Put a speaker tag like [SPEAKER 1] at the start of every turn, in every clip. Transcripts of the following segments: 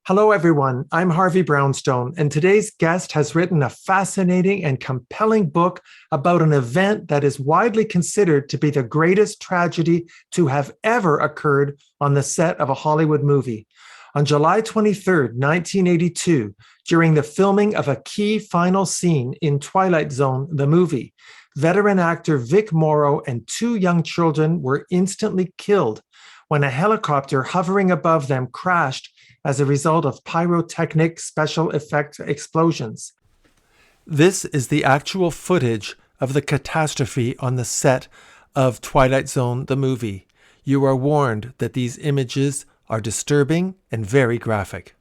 [SPEAKER 1] Hello, everyone. I'm Harvey Brownstone, and today's guest has written a fascinating and compelling book about an event that is widely considered to be the greatest tragedy to have ever occurred on the set of a Hollywood movie. On July 23rd, 1982, during the filming of a key final scene in Twilight Zone, the movie, veteran actor Vic Morrow and two young children were instantly killed when a helicopter hovering above them crashed as a result of pyrotechnic special effect explosions. This is the actual footage of the catastrophe on the set of Twilight Zone, the movie. You are warned that these images are disturbing and very graphic.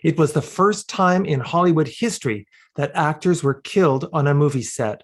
[SPEAKER 1] It was the first time in Hollywood history that actors were killed on a movie set.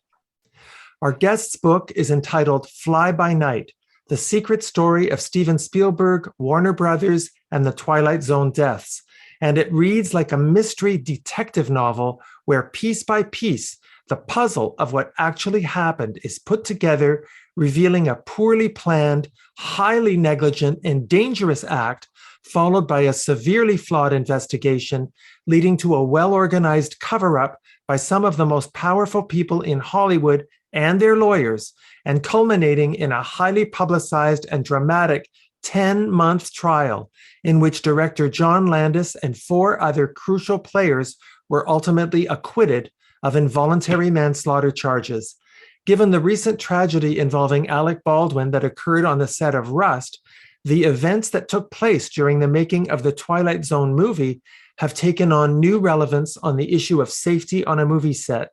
[SPEAKER 1] Our guest's book is entitled Fly by Night, The Secret Story of Steven Spielberg, Warner Brothers, and the Twilight Zone Deaths. And it reads like a mystery detective novel where piece by piece, the puzzle of what actually happened is put together, revealing a poorly planned, highly negligent, and dangerous act, followed by a severely flawed investigation, leading to a well-organized cover-up by some of the most powerful people in Hollywood and their lawyers, and culminating in a highly publicized and dramatic 10-month trial in which director John Landis and four other crucial players were ultimately acquitted of involuntary manslaughter charges. Given the recent tragedy involving Alec Baldwin that occurred on the set of Rust, the events that took place during the making of the Twilight Zone movie have taken on new relevance on the issue of safety on a movie set.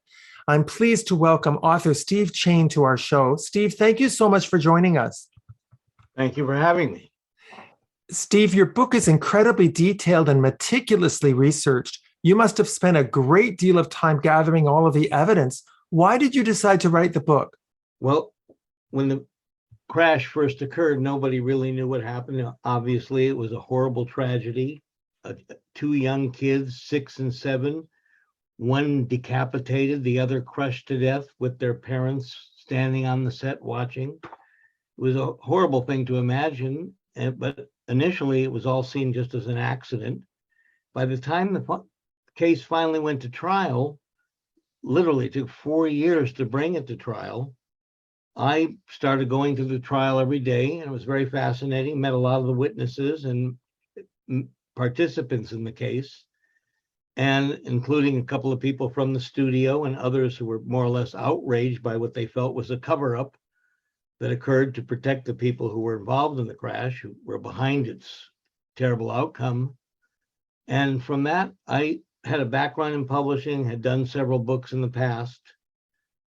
[SPEAKER 1] I'm pleased to welcome author Steve Cheyne to our show. Steve, thank you so much for joining us.
[SPEAKER 2] Thank you for having me.
[SPEAKER 1] Steve, your book is incredibly detailed and meticulously researched. You must have spent a great deal of time gathering all of the evidence. Why did you decide to write the book?
[SPEAKER 2] Well, when the crash first occurred, nobody really knew what happened. Obviously, it was a horrible tragedy. Two young kids, 6 and 7, one decapitated, the other crushed to death with their parents standing on the set watching. It was a horrible thing to imagine, but initially it was all seen just as an accident. By the time the case finally went to trial, literally took 4 years to bring it to trial. I started going to the trial every day, and it was very fascinating, met a lot of the witnesses and participants in the case, and including a couple of people from the studio and others who were more or less outraged by what they felt was a cover-up that occurred to protect the people who were involved in the crash, who were behind its terrible outcome. And from that, I had a background in publishing, had done several books in the past,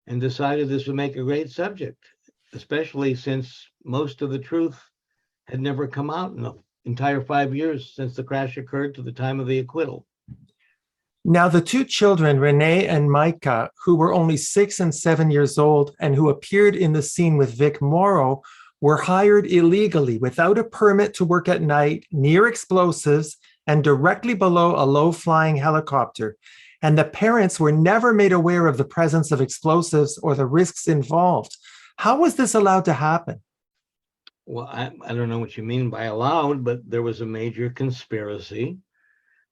[SPEAKER 2] and decided this would make a great subject, especially since most of the truth had never come out in the entire 5 years since the crash occurred to the time of the acquittal.
[SPEAKER 1] Now, the two children, Renee and Micah, who were only 6 and 7 years old and who appeared in the scene with Vic Morrow, were hired illegally without a permit to work at night near explosives and directly below a low-flying helicopter. And the parents were never made aware of the presence of explosives or the risks involved. How was this allowed to happen?
[SPEAKER 2] Well, I don't know what you mean by allowed, but there was a major conspiracy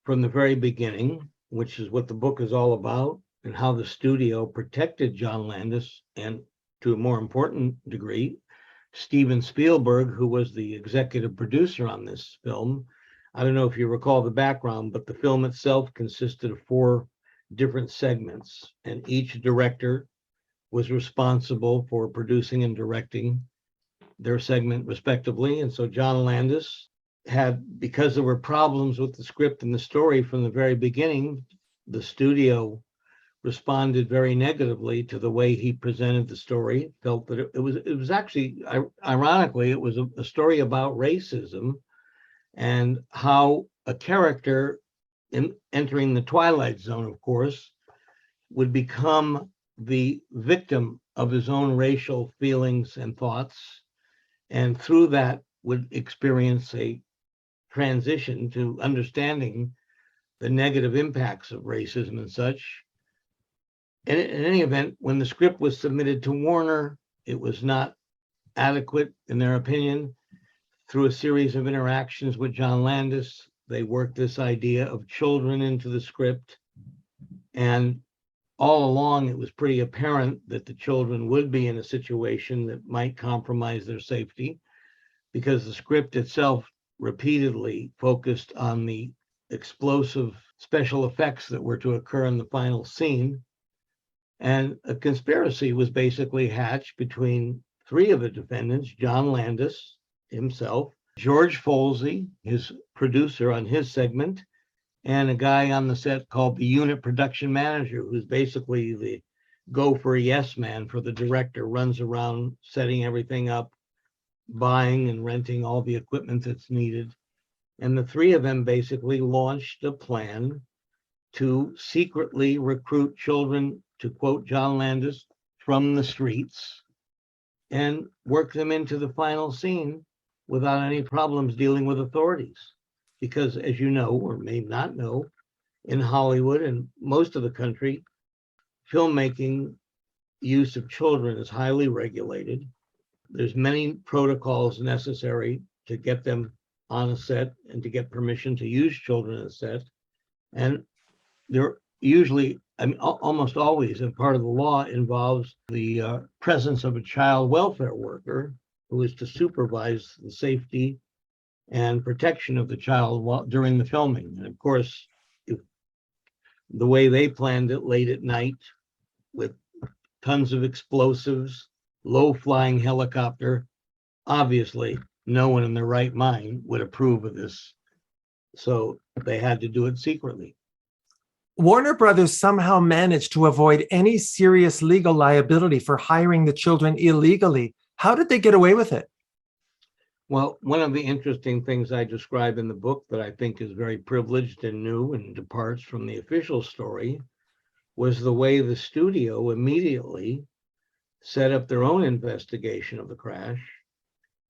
[SPEAKER 2] from the very beginning, which is what the book is all about, and how the studio protected John Landis and, to a more important degree, Steven Spielberg, who was the executive producer on this film. I don't know if you recall the background, but the film itself consisted of 4 different segments, and each director was responsible for producing and directing their segment respectively. And so John Landis had, because there were problems with the script and the story from the very beginning, the studio responded very negatively to the way he presented the story, felt that it was actually, ironically, it was a story about racism and how a character entering the Twilight Zone, of course, would become the victim of his own racial feelings and thoughts, and through that would experience a transition to understanding the negative impacts of racism and such. And in any event, when the script was submitted to Warner, it was not adequate, in their opinion. Through a series of interactions with John Landis, they worked this idea of children into the script. And all along, it was pretty apparent that the children would be in a situation that might compromise their safety, because the script itself repeatedly focused on the explosive special effects that were to occur in the final scene. And a conspiracy was basically hatched between 3 of the defendants: John Landis himself, George Folsey, his producer on his segment, and a guy on the set called the unit production manager, who's basically the go for a yes man for the director, runs around setting everything up, buying and renting all the equipment that's needed. And the 3 of them basically launched a plan to secretly recruit children, to quote John Landis, from the streets, and work them into the final scene without any problems dealing with authorities. Because, as you know, or may not know, in Hollywood and most of the country, filmmaking use of children is highly regulated. There's many protocols necessary to get them on a set and to get permission to use children on a set. And they're usually, I mean, almost always, and part of the law involves the presence of a child welfare worker who is to supervise the safety and protection of the child during the filming. And of course, if the way they planned it late at night with tons of explosives, low flying helicopter, obviously no one in their right mind would approve of this. So they had to do it secretly.
[SPEAKER 1] Warner Brothers somehow managed to avoid any serious legal liability for hiring the children illegally. How did they get away with it?
[SPEAKER 2] Well, one of the interesting things I describe in the book that I think is very privileged and new and departs from the official story was the way the studio immediately set up their own investigation of the crash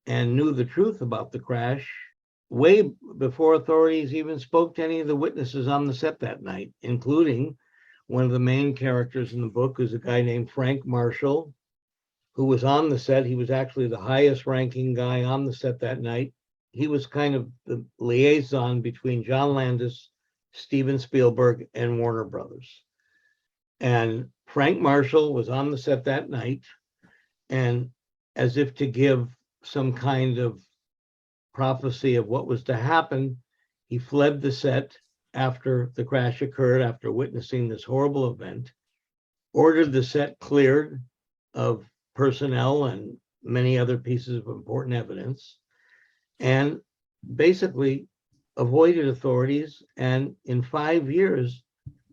[SPEAKER 2] and knew the truth about the crash way before authorities even spoke to any of the witnesses on the set that night, including one of the main characters in the book, who's a guy named Frank Marshall, who was on the set. He was actually the highest ranking guy on the set that night. He was kind of the liaison between John Landis, Steven Spielberg, and Warner Brothers. And Frank Marshall was on the set that night, and as if to give some kind of prophecy of what was to happen, he fled the set after the crash occurred, after witnessing this horrible event, ordered the set cleared of personnel and many other pieces of important evidence, and basically avoided authorities. And in 5 years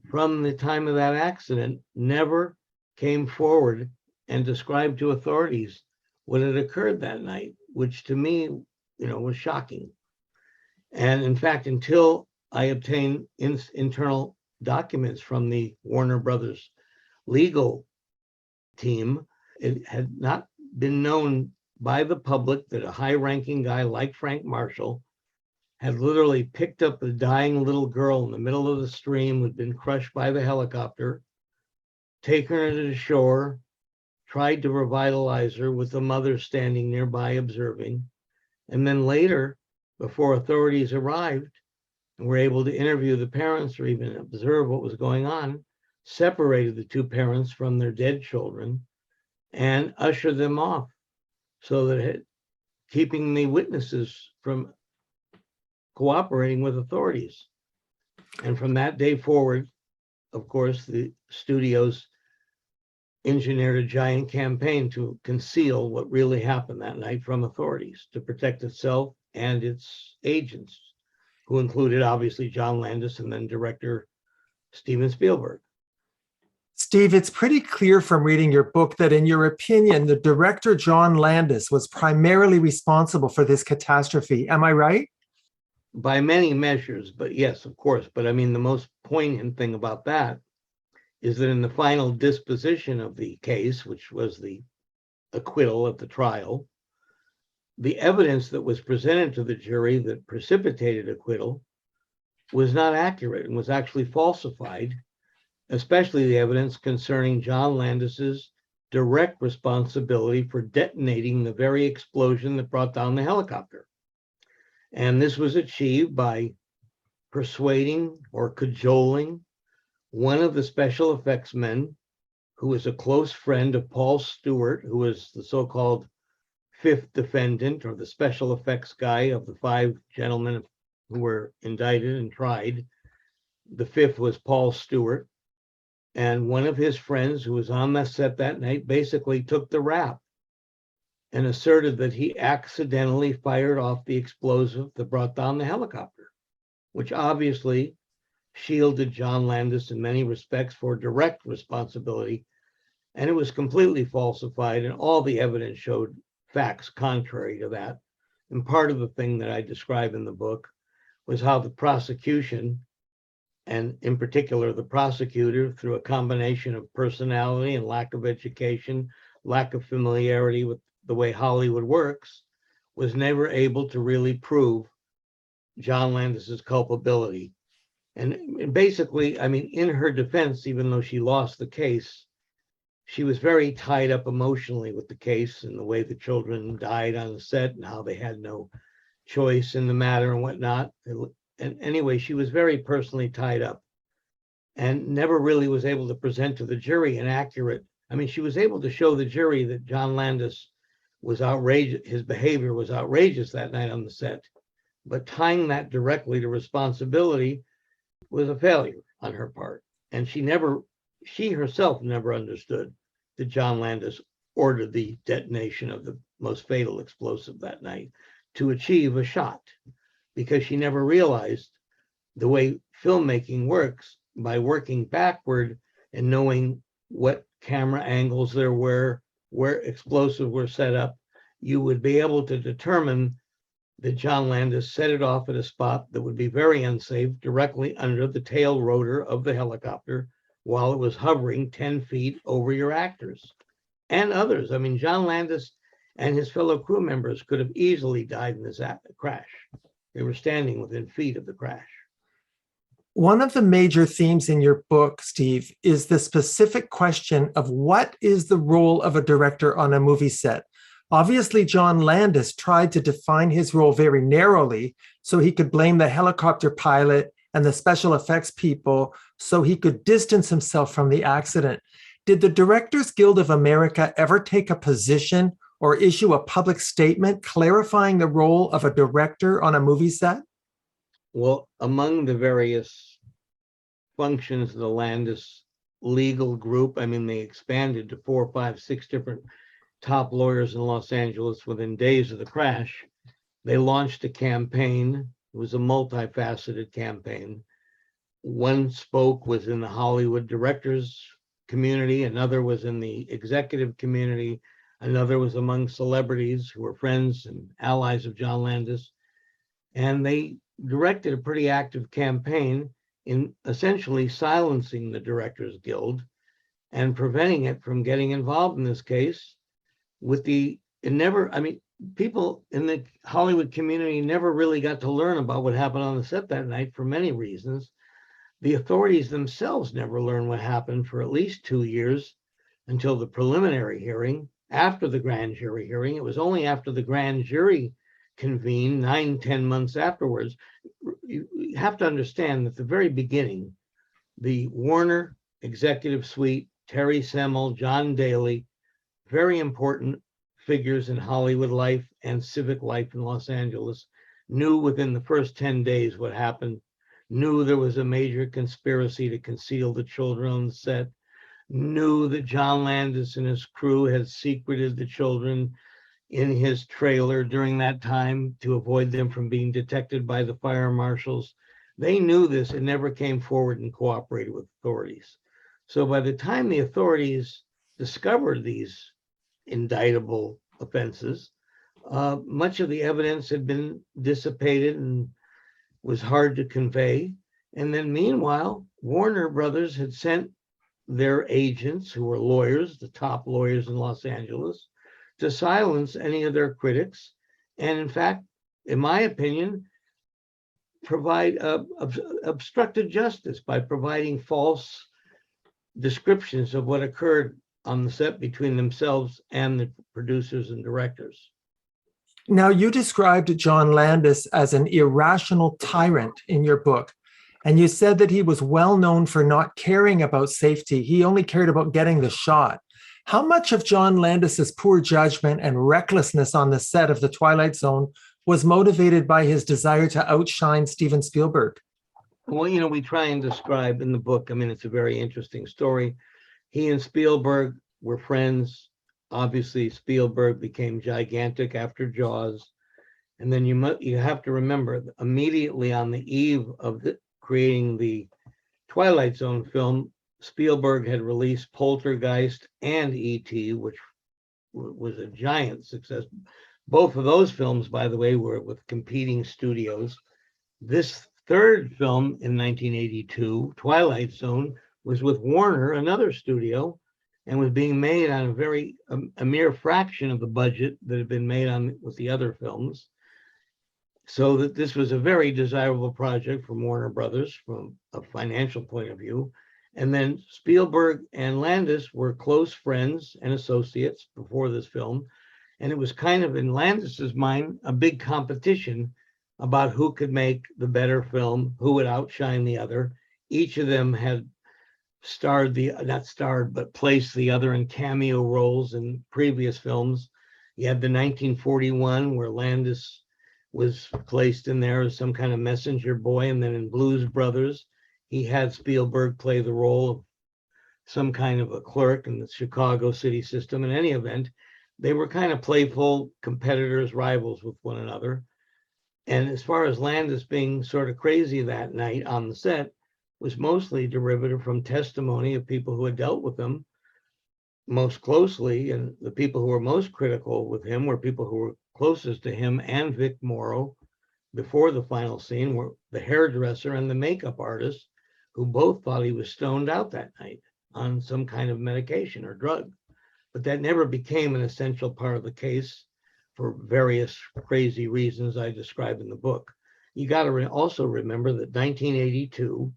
[SPEAKER 2] from the time of that accident, never came forward and described to authorities what had occurred that night, which to me, was shocking. And in fact, until I obtained internal documents from the Warner Brothers legal team, it had not been known by the public that a high-ranking guy like Frank Marshall had literally picked up a dying little girl in the middle of the stream who'd been crushed by the helicopter, taken her to the shore, tried to revitalize her with the mother standing nearby observing, And then later, before authorities arrived and were able to interview the parents or even observe what was going on, separated the two parents from their dead children and ushered them off, so that keeping the witnesses from cooperating with authorities. And from that day forward, of course, the studios engineered a giant campaign to conceal what really happened that night from authorities, to protect itself and its agents, who included obviously John Landis and then director Steven Spielberg.
[SPEAKER 1] Steve, it's pretty clear from reading your book that, in your opinion, the director John Landis was primarily responsible for this catastrophe. Am I right?
[SPEAKER 2] By many measures, but yes, of course. But I mean, the most poignant thing about that is that in the final disposition of the case, which was the acquittal at the trial, the evidence that was presented to the jury that precipitated acquittal was not accurate and was actually falsified, especially the evidence concerning John Landis's direct responsibility for detonating the very explosion that brought down the helicopter. And this was achieved by persuading or cajoling one of the special effects men, who was a close friend of Paul Stewart, who was the so-called fifth defendant, or the special effects guy of the five gentlemen who were indicted and tried. The fifth was Paul Stewart. And one of his friends who was on the set that night basically took the rap and asserted that he accidentally fired off the explosive that brought down the helicopter, which obviously shielded John Landis in many respects for direct responsibility. And it was completely falsified, and all the evidence showed facts contrary to that. And part of the thing that I describe in the book was how the prosecution, and in particular the prosecutor, through a combination of personality and lack of education, lack of familiarity with the way Hollywood works, was never able to really prove John Landis's culpability. And basically, I mean, in her defense, even though she lost the case, she was very tied up emotionally with the case and the way the children died on the set and how they had no choice in the matter and whatnot. And anyway, she was very personally tied up and never really was able to present to the jury an accurate. I mean, she was able to show the jury that John Landis was outrageous, his behavior was outrageous that night on the set, but tying that directly to responsibility was a failure on her part. And she herself never understood that John Landis ordered the detonation of the most fatal explosive that night to achieve a shot, because she never realized the way filmmaking works, by working backward and knowing what camera angles there were, where explosives were set up, you would be able to determine that John Landis set it off at a spot that would be very unsafe, directly under the tail rotor of the helicopter while it was hovering 10 feet over your actors and others. I mean, John Landis and his fellow crew members could have easily died in this crash. They were standing within feet of the crash.
[SPEAKER 1] One of the major themes in your book, Steve, is the specific question of what is the role of a director on a movie set. Obviously, John Landis tried to define his role very narrowly so he could blame the helicopter pilot and the special effects people so he could distance himself from the accident. Did the Directors Guild of America ever take a position or issue a public statement clarifying the role of a director on a movie set?
[SPEAKER 2] Well, among the various functions of the Landis legal group, I mean, they expanded to 4, 5, 6 different top lawyers in Los Angeles within days of the crash. They launched a campaign. It was a multifaceted campaign. One spoke was in the Hollywood directors community, another was in the executive community, another was among celebrities who were friends and allies of John Landis. And they directed a pretty active campaign in essentially silencing the Directors Guild and preventing it from getting involved in this case. People in the Hollywood community never really got to learn about what happened on the set that night for many reasons. The authorities themselves never learned what happened for at least 2 years until the preliminary hearing. After the grand jury hearing, it was only after the grand jury convened 9-10 months afterwards. You have to understand that at the very beginning, the Warner executive suite, Terry Semel, John Daly, very important figures in Hollywood life and civic life in Los Angeles, knew within the first 10 days what happened, knew there was a major conspiracy to conceal the children on the set, knew that John Landis and his crew had secreted the children in his trailer during that time to avoid them from being detected by the fire marshals. They knew this and never came forward and cooperated with authorities. So by the time the authorities discovered these indictable offenses, much of the evidence had been dissipated and was hard to convey. And then meanwhile, Warner Brothers had sent their agents, who were lawyers, the top lawyers in Los Angeles, to silence any of their critics. And in fact, in my opinion, provide obstructed justice by providing false descriptions of what occurred on the set between themselves and the producers and directors.
[SPEAKER 1] Now, you described John Landis as an irrational tyrant in your book, and you said that he was well known for not caring about safety. He only cared about getting the shot. How much of John Landis's poor judgment and recklessness on the set of The Twilight Zone was motivated by his desire to outshine Steven Spielberg?
[SPEAKER 2] Well, we try and describe in the book, it's a very interesting story. He and Spielberg were friends. Obviously, Spielberg became gigantic after Jaws. And then you have to remember, immediately on the eve of creating the Twilight Zone film, Spielberg had released Poltergeist and E.T., which was a giant success. Both of those films, by the way, were with competing studios. This third film in 1982, Twilight Zone, was with Warner, another studio, and was being made on a mere fraction of the budget that had been made on with the other films. So that this was a very desirable project for Warner Brothers from a financial point of view. And then Spielberg and Landis were close friends and associates before this film. And it was kind of in Landis's mind, a big competition about who could make the better film, who would outshine the other. Each of them had placed the other in cameo roles in previous films. You had the 1941 where Landis was placed in there as some kind of messenger boy. And then in Blues Brothers, he had Spielberg play the role of some kind of a clerk in the Chicago city system. In any event, they were kind of playful competitors, rivals with one another. And as far as Landis being sort of crazy that night on the set, was mostly derivative from testimony of people who had dealt with him most closely. And the people who were most critical with him were people who were closest to him and Vic Morrow before the final scene, were the hairdresser and the makeup artist, who both thought he was stoned out that night on some kind of medication or drug. But that never became an essential part of the case for various crazy reasons I describe in the book. You got to also remember that 1982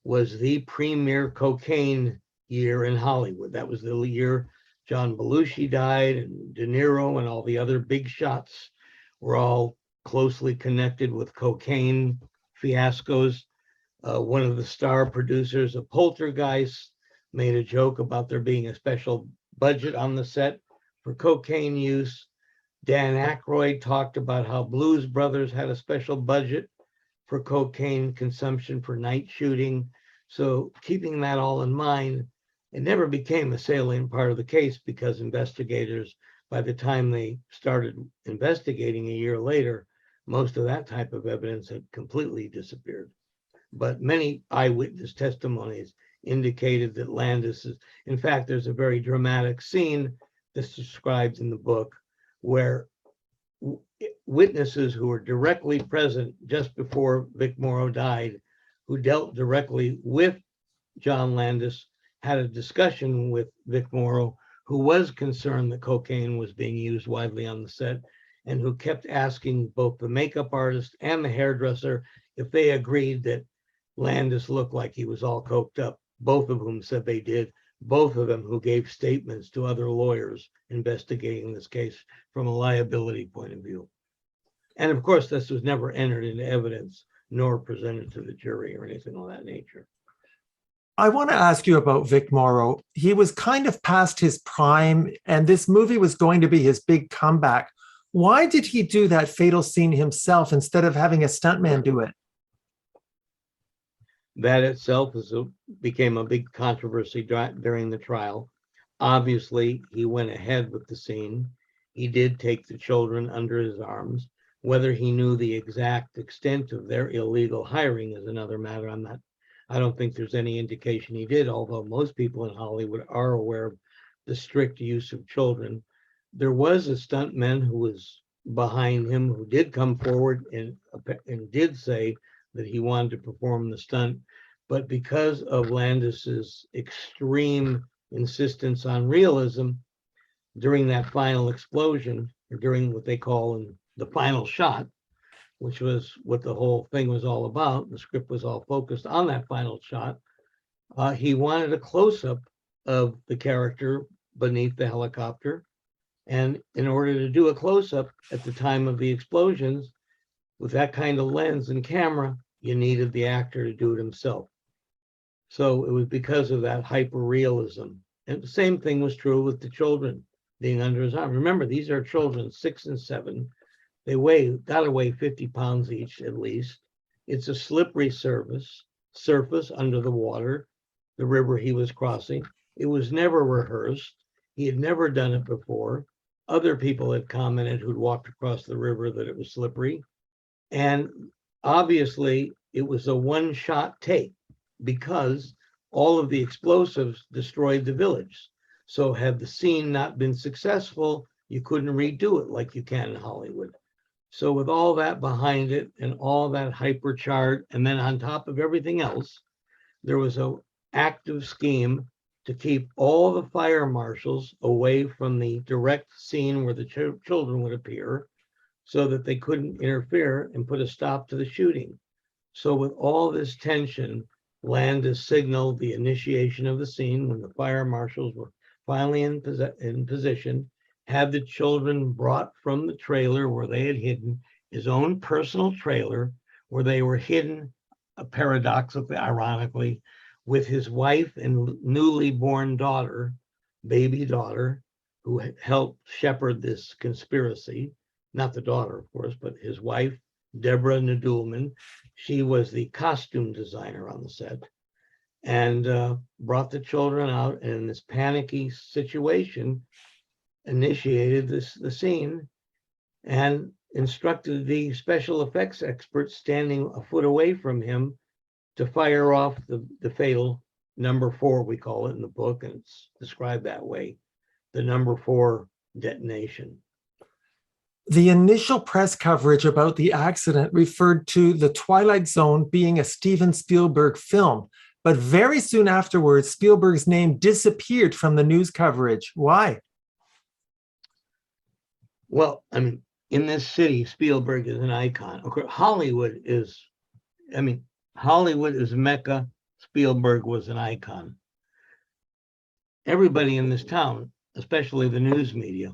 [SPEAKER 2] was the premier cocaine year in Hollywood. That was the year John Belushi died, and De Niro and all the other big shots were all closely connected with cocaine fiascos. One of the star producers of Poltergeist made a joke about there being a special budget on the set for cocaine use. Dan Aykroyd talked about how Blues Brothers had a special budget for cocaine consumption for night shooting. So keeping that all in mind, it never became a salient part of the case because investigators, by the time they started investigating a year later, most of that type of evidence had completely disappeared. But many eyewitness testimonies indicated that Landis is, in fact, there's a very dramatic scene that's described in the book where witnesses who were directly present just before Vic Morrow died, who dealt directly with John Landis, had a discussion with Vic Morrow, who was concerned that cocaine was being used widely on the set, and who kept asking both the makeup artist and the hairdresser if they agreed that Landis looked like he was all coked up. Both of whom said they did. Both of them who gave statements to other lawyers investigating this case from a liability point of view. And of course, this was never entered into evidence nor presented to the jury or anything of that nature.
[SPEAKER 1] I want to ask you about Vic Morrow. He was kind of past his prime, and this movie was going to be his big comeback. Why did he do that fatal scene himself instead of having a stuntman do it?
[SPEAKER 2] That itself became a big controversy during the trial. Obviously, he went ahead with the scene. He did take the children under his arms. Whether he knew the exact extent of their illegal hiring is another matter. I don't think there's any indication he did, although most people in Hollywood are aware of the strict use of children. There was a stuntman who was behind him who did come forward and did say that he wanted to perform the stunt, but because of Landis's extreme insistence on realism during that final explosion, or during what they call the final shot, which was what the whole thing was all about, the script was all focused on that final shot, he wanted a close-up of the character beneath the helicopter. And in order to do a close-up at the time of the explosions, with that kind of lens and camera, you needed the actor to do it himself. So it was because of that hyper-realism. And the same thing was true with the children being under his arm. Remember, these are children 6 and 7. They gotta weigh 50 pounds each at least. It's a slippery surface under the water, the river he was crossing. It was never rehearsed. He had never done it before. Other people had commented who'd walked across the river that it was slippery. And obviously it was a one-shot take because all of the explosives destroyed the village. So had the scene not been successful, you couldn't redo it like you can in Hollywood. So with all that behind it and all that hypercharge, and then on top of everything else, there was an active scheme to keep all the fire marshals away from the direct scene where the children would appear so that they couldn't interfere and put a stop to the shooting. So with all this tension, Landis signaled the initiation of the scene when the fire marshals were finally in position, had the children brought from the trailer where they had hidden, his own personal trailer, where they were hidden, paradoxically, ironically, with his wife and newly born daughter, baby daughter, who helped shepherd this conspiracy. Not the daughter, of course, but his wife, Deborah Nadulman. She was the costume designer on the set, and brought the children out, and in this panicky situation, initiated the scene and instructed the special effects expert standing a foot away from him to fire off the fatal number 4, we call it in the book, and it's described that way, the number 4 detonation.
[SPEAKER 1] The initial press coverage about the accident referred to the Twilight Zone being a Steven Spielberg film, but very soon afterwards, Spielberg's name disappeared from the news coverage. Why?
[SPEAKER 2] Well, I mean, in this city, Spielberg is an icon. Of course, Hollywood is Mecca. Spielberg was an icon. Everybody in this town, especially the news media,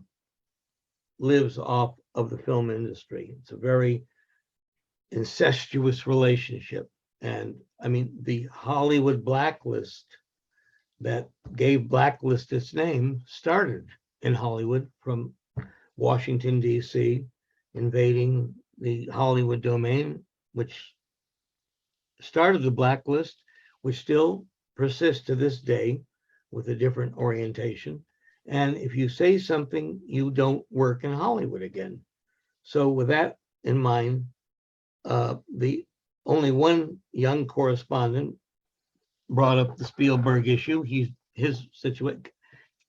[SPEAKER 2] lives off of the film industry. It's a very incestuous relationship. And I mean, the Hollywood blacklist that gave Blacklist its name started in Hollywood, from Washington, D.C., invading the Hollywood domain, which started the blacklist, which still persists to this day with a different orientation. And if you say something, you don't work in Hollywood again. So with that in mind, the only one young correspondent brought up the Spielberg issue. His situation,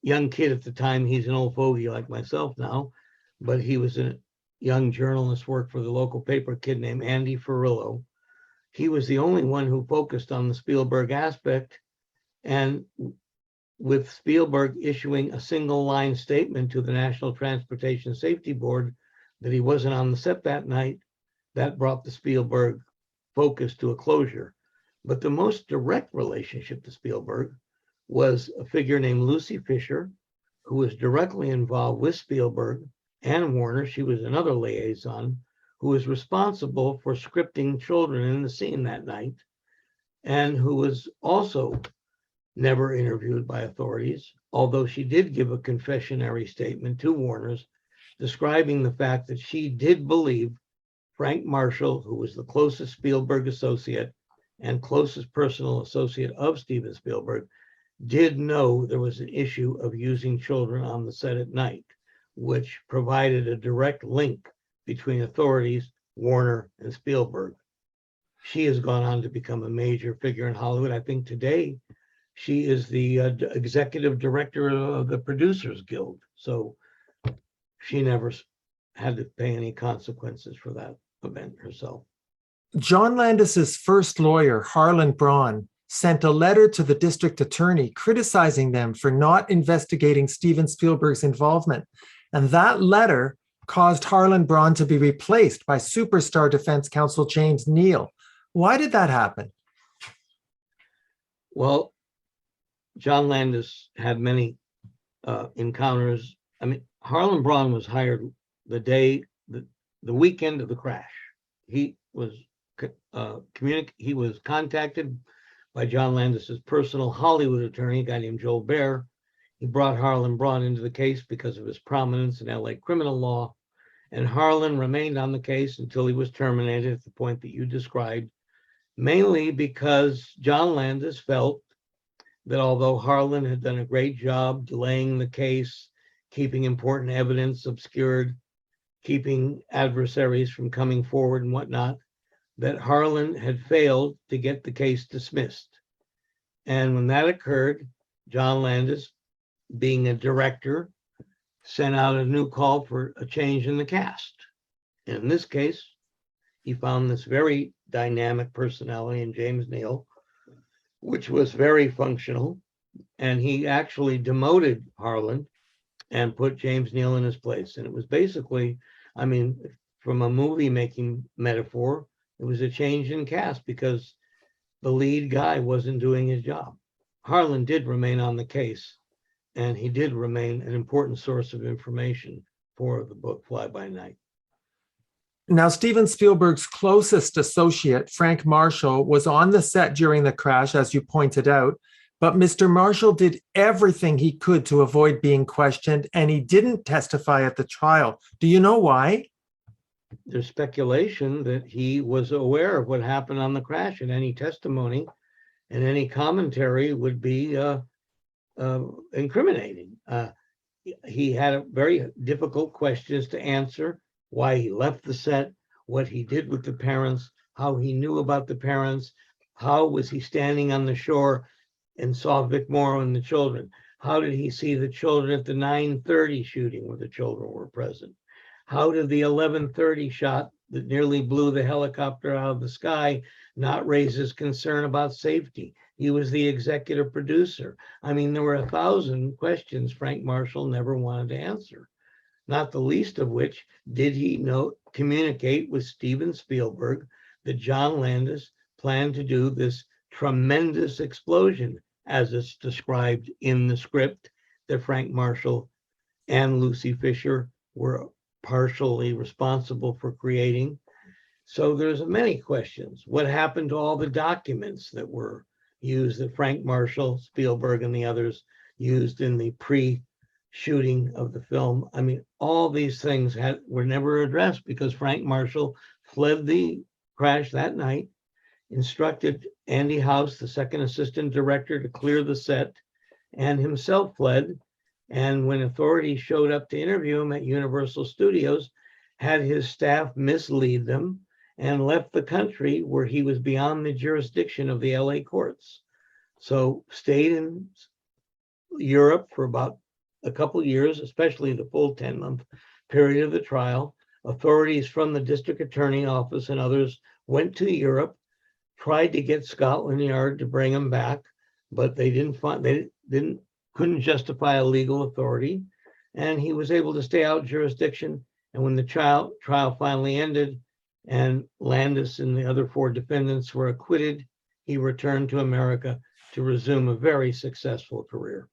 [SPEAKER 2] young kid at the time, he's an old fogey like myself now, but he was a young journalist, worked for the local paper, kid named Andy Ferrillo. He was the only one who focused on the Spielberg aspect, and with Spielberg issuing a single line statement to the National Transportation Safety Board that he wasn't on the set that night, that brought the Spielberg focus to a closure. But the most direct relationship to Spielberg was a figure named Lucy Fisher, who was directly involved with Spielberg and Warner. She was another liaison who was responsible for scripting children in the scene that night, and who was also never interviewed by authorities, although she did give a confessionary statement to Warner's describing the fact that she did believe Frank Marshall, who was the closest Spielberg associate and closest personal associate of Steven Spielberg, did know there was an issue of using children on the set at night, which provided a direct link between authorities, Warner, and Spielberg. She has gone on to become a major figure in Hollywood. I think today she is the executive director of the Producers Guild. So she never had to pay any consequences for that event herself.
[SPEAKER 1] John Landis's first lawyer, Harlan Braun, sent a letter to the district attorney criticizing them for not investigating Steven Spielberg's involvement. And that letter caused Harlan Braun to be replaced by superstar defense counsel James Neal. Why did that happen?
[SPEAKER 2] Well, John Landis had many encounters. I mean, Harlan Braun was hired the weekend of the crash. He was he was contacted by John Landis's personal Hollywood attorney, a guy named Joel Baer. He brought Harlan Braun into the case because of his prominence in LA criminal law, and Harlan remained on the case until he was terminated at the point that you described, mainly because John Landis felt that although Harlan had done a great job delaying the case, keeping important evidence obscured, keeping adversaries from coming forward and whatnot, that Harlan had failed to get the case dismissed. And when that occurred, John Landis, being a director, sent out a new call for a change in the cast. And in this case, he found this very dynamic personality in James Neal, which was very functional. And he actually demoted Harlan and put James Neal in his place. And it was basically, I mean, from a movie making metaphor, it was a change in cast because the lead guy wasn't doing his job. Harlan did remain on the case, and he did remain an important source of information for the book Fly By Night.
[SPEAKER 1] Now, Steven Spielberg's closest associate, Frank Marshall, was on the set during the crash, as you pointed out, but Mr. Marshall did everything he could to avoid being questioned, and he didn't testify at the trial. Do you know why?
[SPEAKER 2] There's speculation that he was aware of what happened on the crash, and any testimony and any commentary would be incriminating. He had very difficult questions to answer: why he left the set, what he did with the parents, how he knew about the parents, how was he standing on the shore and saw Vic Morrow and the children, how did he see the children at the 9:30 shooting where the children were present, how did the 11:30 shot that nearly blew the helicopter out of the sky not raise his concern about safety? He was the executive producer. I mean, there were 1,000 questions Frank Marshall never wanted to answer, not the least of which, did he communicate with Steven Spielberg that John Landis planned to do this tremendous explosion, as it's described in the script that Frank Marshall and Lucy Fisher were partially responsible for creating. So there's many questions. What happened to all the documents that were used that Frank Marshall, Spielberg, and the others used in the pre-shooting of the film? I mean, all these things were never addressed because Frank Marshall fled the crash that night, instructed Andy House, the second assistant director, to clear the set, and himself fled. And when authorities showed up to interview him at Universal Studios, had his staff mislead them and left the country where he was beyond the jurisdiction of the LA courts. So stayed in Europe for about a couple of years, especially the full 10-month period of the trial. Authorities from the district attorney office and others went to Europe, tried to get Scotland Yard to bring him back, but they couldn't justify a legal authority, and he was able to stay out of jurisdiction. And when the trial finally ended and Landis and the other 4 defendants were acquitted, he returned to America to resume a very successful career.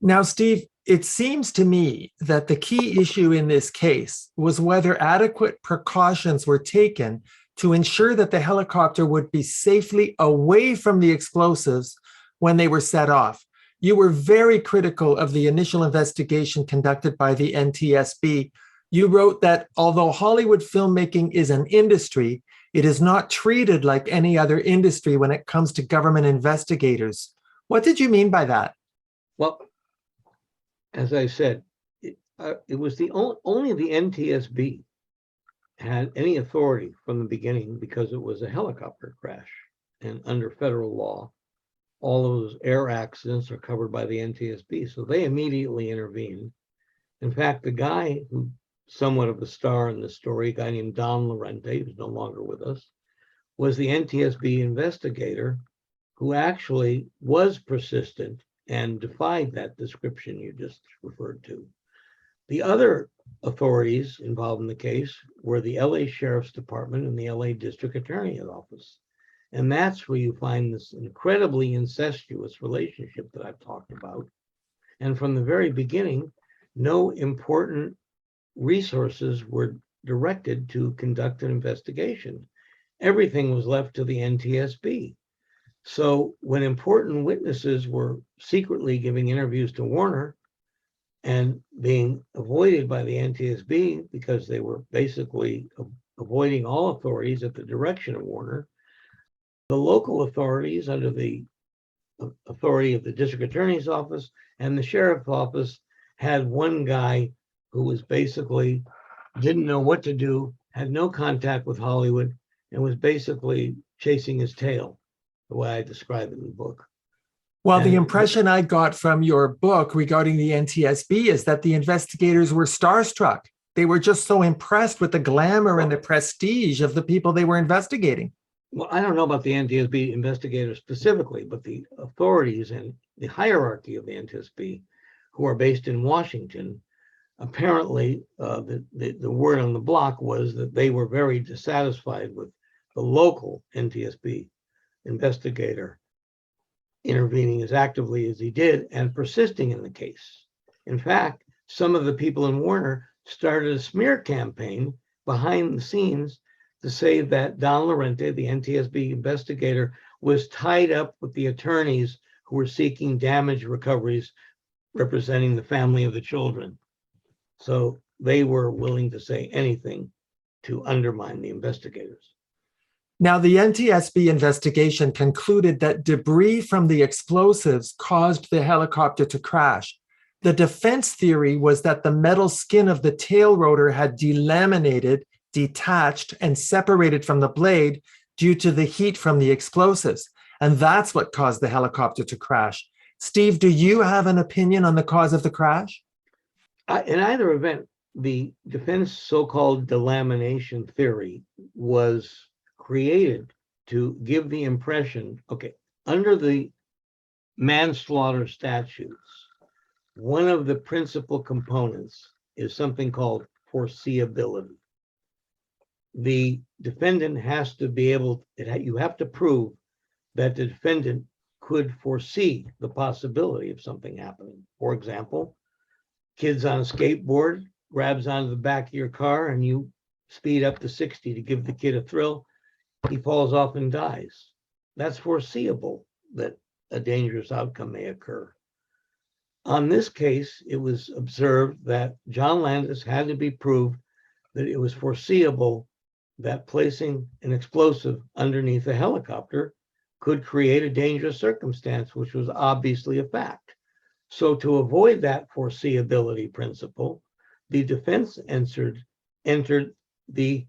[SPEAKER 1] Now, Steve, it seems to me that the key issue in this case was whether adequate precautions were taken to ensure that the helicopter would be safely away from the explosives when they were set off. You were very critical of the initial investigation conducted by the NTSB. You wrote that although Hollywood filmmaking is an industry, it is not treated like any other industry when it comes to government investigators. What did you mean by that?
[SPEAKER 2] Well, as I said, it was only the NTSB had any authority from the beginning because it was a helicopter crash. And under federal law, all those air accidents are covered by the NTSB. So they immediately intervened. In fact, the guy who somewhat of a star in the story, a guy named Don Lorente, who's no longer with us, was the NTSB investigator who actually was persistent and defied that description you just referred to. The other authorities involved in the case were the LA Sheriff's Department and the LA District Attorney's Office. And that's where you find this incredibly incestuous relationship that I've talked about. And from the very beginning, no important resources were directed to conduct an investigation. Everything was left to the NTSB. So when important witnesses were secretly giving interviews to Warner and being avoided by the NTSB because they were basically avoiding all authorities at the direction of Warner, the local authorities under the authority of the district attorney's office and the sheriff's office had one guy who was basically didn't know what to do, had no contact with Hollywood, and was basically chasing his tail, the way I describe it in the book.
[SPEAKER 1] Well, the impression I got from your book regarding the NTSB is that the investigators were starstruck. They were just so impressed with the glamour and the prestige of the people they were investigating.
[SPEAKER 2] Well, I don't know about the NTSB investigators specifically, but the authorities and the hierarchy of the NTSB, who are based in Washington, apparently the word on the block was that they were very dissatisfied with the local NTSB investigator intervening as actively as he did and persisting in the case. In fact, some of the people in Warner started a smear campaign behind the scenes to say that Don Lorente, the NTSB investigator, was tied up with the attorneys who were seeking damage recoveries representing the family of the children. So they were willing to say anything to undermine the investigators.
[SPEAKER 1] Now, the NTSB investigation concluded that debris from the explosives caused the helicopter to crash. The defense theory was that the metal skin of the tail rotor had delaminated, detached, and separated from the blade due to the heat from the explosives. And that's what caused the helicopter to crash. Steve, do you have an opinion on the cause of the crash?
[SPEAKER 2] In either event, the defense so-called delamination theory was created to give the impression, okay, under the manslaughter statutes, one of the principal components is something called foreseeability. The defendant has to be able, you have to prove that the defendant could foresee the possibility of something happening. For example, kids on a skateboard grabs onto the back of your car and you speed up to 60 to give the kid a thrill. He falls off and dies. That's foreseeable that a dangerous outcome may occur. On this case, it was observed that John Landis had to be proved that it was foreseeable that placing an explosive underneath a helicopter could create a dangerous circumstance, which was obviously a fact. So to avoid that foreseeability principle, the defense entered the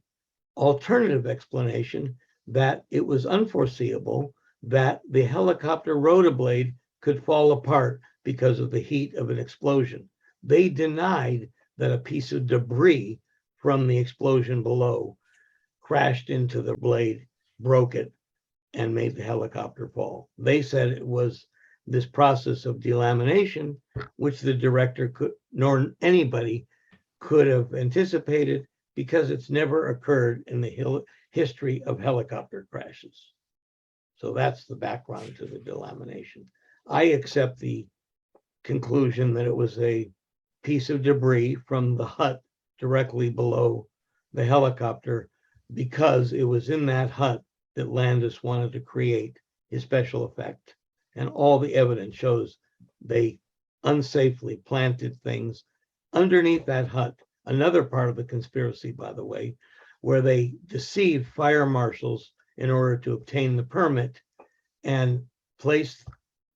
[SPEAKER 2] alternative explanation that it was unforeseeable that the helicopter rotor blade could fall apart because of the heat of an explosion. They denied that a piece of debris from the explosion below crashed into the blade, broke it, and made the helicopter fall. They said it was this process of delamination, which the director could, nor anybody could have anticipated because it's never occurred in the history of helicopter crashes. So that's the background to the delamination. I accept the conclusion that it was a piece of debris from the hut directly below the helicopter, because it was in that hut that Landis wanted to create his special effect. And all the evidence shows they unsafely planted things underneath that hut. Another part of the conspiracy, by the way, where they deceived fire marshals in order to obtain the permit and placed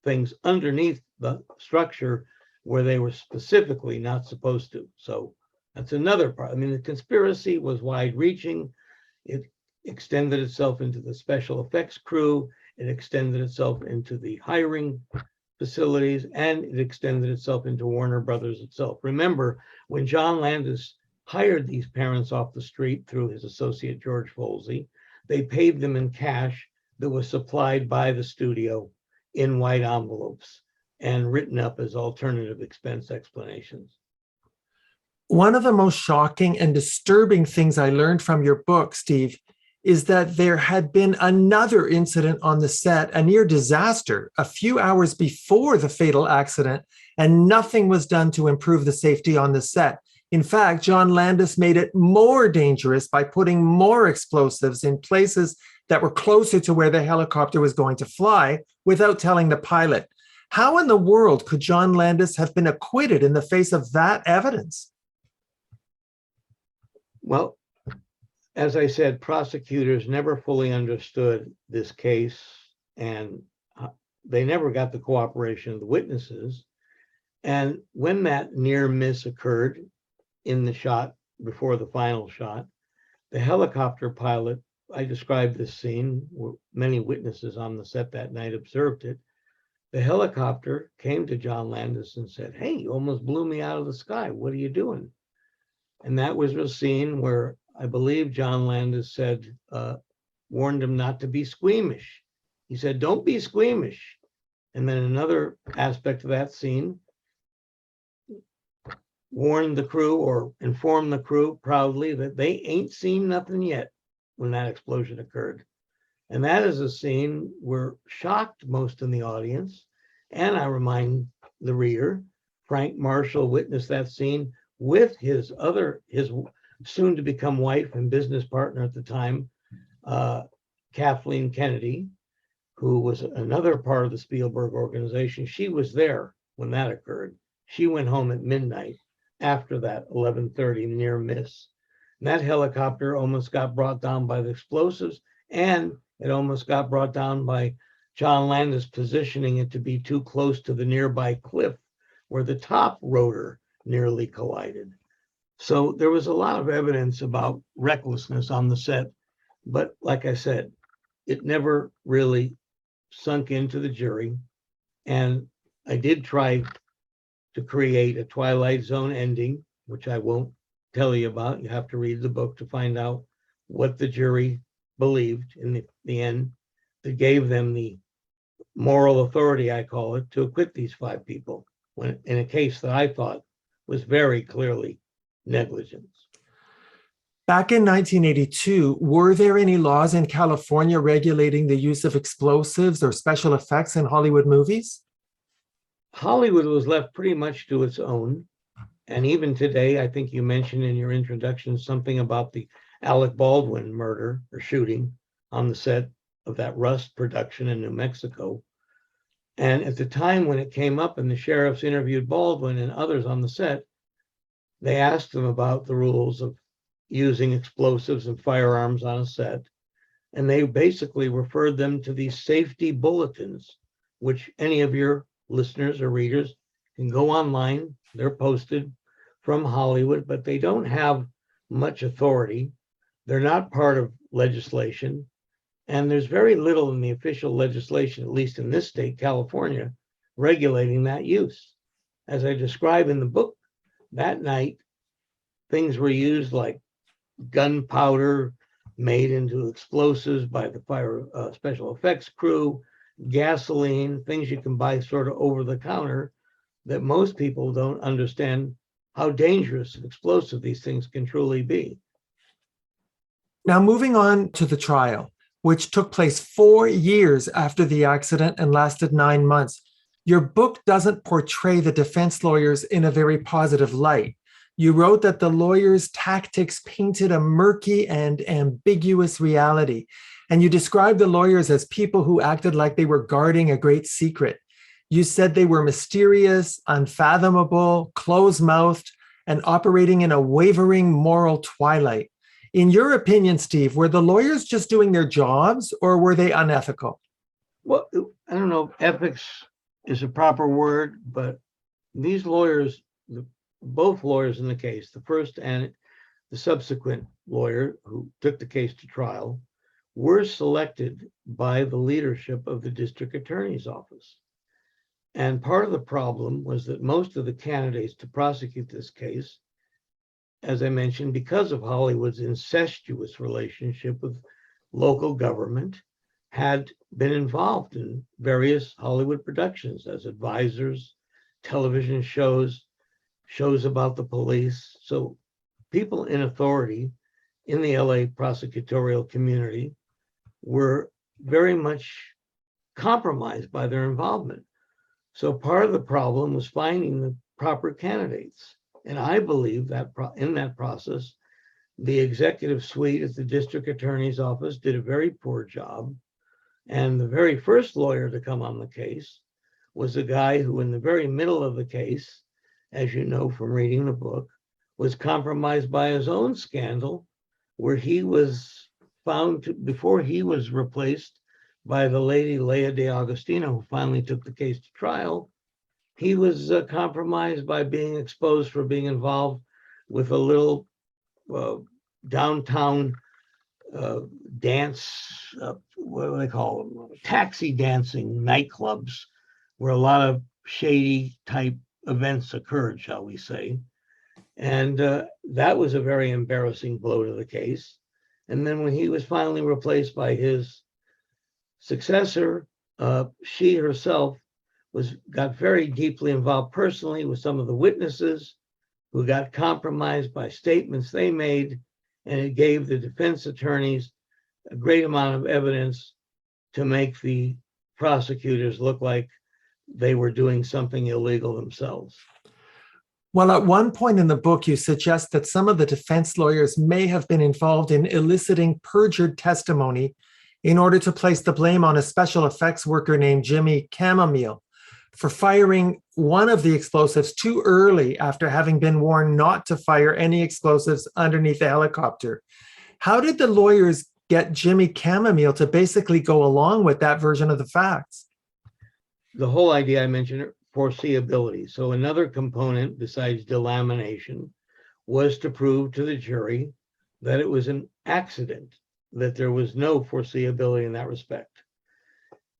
[SPEAKER 2] things underneath the structure where they were specifically not supposed to. So that's another part. I mean, the conspiracy was wide-reaching. It extended itself into the special effects crew. It extended itself into the hiring facilities, and it extended itself into Warner Brothers itself. Remember, when John Landis hired these parents off the street through his associate George Folsey, they paid them in cash that was supplied by the studio in white envelopes and written up as alternative expense explanations.
[SPEAKER 1] One of the most shocking and disturbing things I learned from your book, Steve, is that there had been another incident on the set, a near disaster, a few hours before the fatal accident, and nothing was done to improve the safety on the set. In fact, John Landis made it more dangerous by putting more explosives in places that were closer to where the helicopter was going to fly without telling the pilot. How in the world could John Landis have been acquitted in the face of that evidence?
[SPEAKER 2] Well, as I said, prosecutors never fully understood this case, and they never got the cooperation of the witnesses. And when that near miss occurred in the shot before the final shot, the helicopter pilot, I described this scene, many witnesses on the set that night observed it. The helicopter came to John Landis and said, "Hey, you almost blew me out of the sky. What are you doing?" And that was a scene where I believe John Landis said, warned him not to be squeamish. He said, "Don't be squeamish." And then another aspect of that scene, warned the crew or informed the crew proudly that they ain't seen nothing yet when that explosion occurred. And that is a scene where shocked most in the audience. And I remind the reader, Frank Marshall witnessed that scene with his soon to become wife and business partner at the time, Kathleen Kennedy, who was another part of the Spielberg organization. She was there when that occurred. She went home at midnight after that 11:30 near miss. And that helicopter almost got brought down by the explosives, and it almost got brought down by John Landis positioning it to be too close to the nearby cliff where the top rotor nearly collided. So there was a lot of evidence about recklessness on the set, but like I said, it never really sunk into the jury. And I did try to create a Twilight Zone ending, which I won't tell you about. You have to read the book to find out what the jury believed in the end that gave them the moral authority, I call it, to acquit these 5 people when in a case that I thought was very clearly negligence.
[SPEAKER 1] Back in 1982, were there any laws in California regulating the use of explosives or special effects in Hollywood movies?
[SPEAKER 2] Hollywood was left pretty much to its own. And even today, I think you mentioned in your introduction something about the Alec Baldwin murder or shooting on the set of that Rust production in New Mexico. And at the time when it came up and the sheriffs interviewed Baldwin and others on the set, they asked them about the rules of using explosives and firearms on a set. And they basically referred them to these safety bulletins, which any of your listeners or readers can go online. They're posted from Hollywood, but they don't have much authority. They're not part of legislation. And there's very little in the official legislation, at least in this state, California, regulating that use. As I describe in the book, that night, things were used like gunpowder made into explosives by the fire special effects crew, gasoline, things you can buy sort of over the counter that most people don't understand how dangerous and explosive these things can truly be.
[SPEAKER 1] Now, moving on to the trial, which took place 4 years after the accident and lasted 9 months. Your book doesn't portray the defense lawyers in a very positive light. You wrote that the lawyers' tactics painted a murky and ambiguous reality. And you described the lawyers as people who acted like they were guarding a great secret. You said they were mysterious, unfathomable, close-mouthed, and operating in a wavering moral twilight. In your opinion, Steve, were the lawyers just doing their jobs or were they unethical?
[SPEAKER 2] Well, I don't know if ethics is a proper word, but these lawyers, both lawyers in the case, the first and the subsequent lawyer who took the case to trial, were selected by the leadership of the district attorney's office. And part of the problem was that most of the candidates to prosecute this case, as I mentioned, because of Hollywood's incestuous relationship with local government, had been involved in various Hollywood productions as advisors, television shows, shows about the police. So people in authority in the LA prosecutorial community were very much compromised by their involvement. So part of the problem was finding the proper candidates. And I believe that in that process, the executive suite at the district attorney's office did a very poor job. And the very first lawyer to come on the case was a guy who, in the very middle of the case, as you know from reading the book, was compromised by his own scandal, where he was found to, before he was replaced by the lady Leah DeAugustino, who finally took the case to trial. He was compromised by being exposed for being involved with a little downtown dance, what do they call them? Taxi dancing nightclubs, where a lot of shady type events occurred, shall we say. And that was a very embarrassing blow to the case. And then when he was finally replaced by his successor, she herself got very deeply involved personally with some of the witnesses who got compromised by statements they made, and it gave the defense attorneys a great amount of evidence to make the prosecutors look like they were doing something illegal themselves.
[SPEAKER 1] Well, at one point in the book, you suggest that some of the defense lawyers may have been involved in eliciting perjured testimony in order to place the blame on a special effects worker named Jimmy Chamomile for firing one of the explosives too early after having been warned not to fire any explosives underneath the helicopter. How did the lawyers get Jimmy Chamomile to basically go along with that version of the facts?
[SPEAKER 2] The whole idea I mentioned, foreseeability. So another component besides delamination was to prove to the jury that it was an accident, that there was no foreseeability in that respect.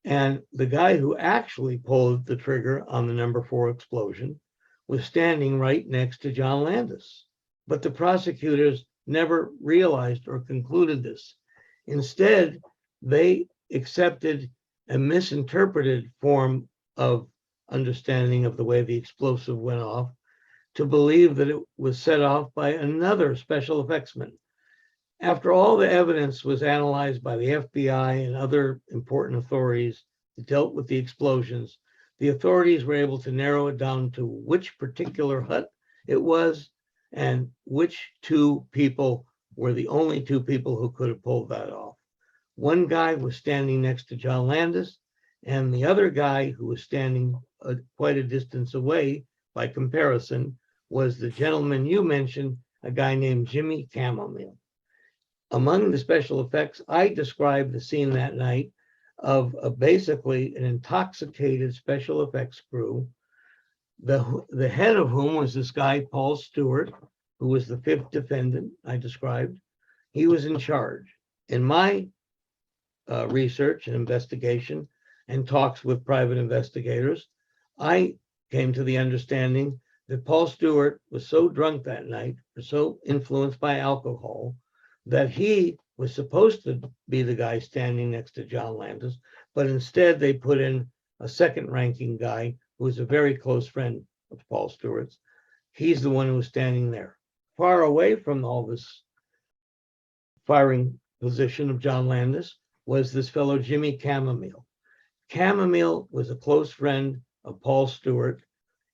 [SPEAKER 2] And the guy who actually pulled the trigger on the number 4 explosion was standing right next to John Landis. But the prosecutors never realized or concluded this. Instead, they accepted a misinterpreted form of understanding of the way the explosive went off to believe that it was set off by another special effectsman. After all the evidence was analyzed by the FBI and other important authorities that dealt with the explosions, the authorities were able to narrow it down to which particular hut it was and which 2 people were the only 2 people who could have pulled that off. One guy was standing next to John Landis, and the other guy, who was standing quite a distance away by comparison, was the gentleman you mentioned, a guy named Jimmy Chamomile. Among the special effects, I described the scene that night of basically an intoxicated special effects crew, the head of whom was this guy, Paul Stewart, who was the 5th defendant I described. He was in charge. In my research and investigation and talks with private investigators, I came to the understanding that Paul Stewart was so drunk that night, or so influenced by alcohol, that he was supposed to be the guy standing next to John Landis, but instead they put in a second-ranking guy who was a very close friend of Paul Stewart's. He's the one who was standing there, far away from all this firing position of John Landis, was this fellow Jimmy Chamomile. Chamomile was a close friend of Paul Stewart.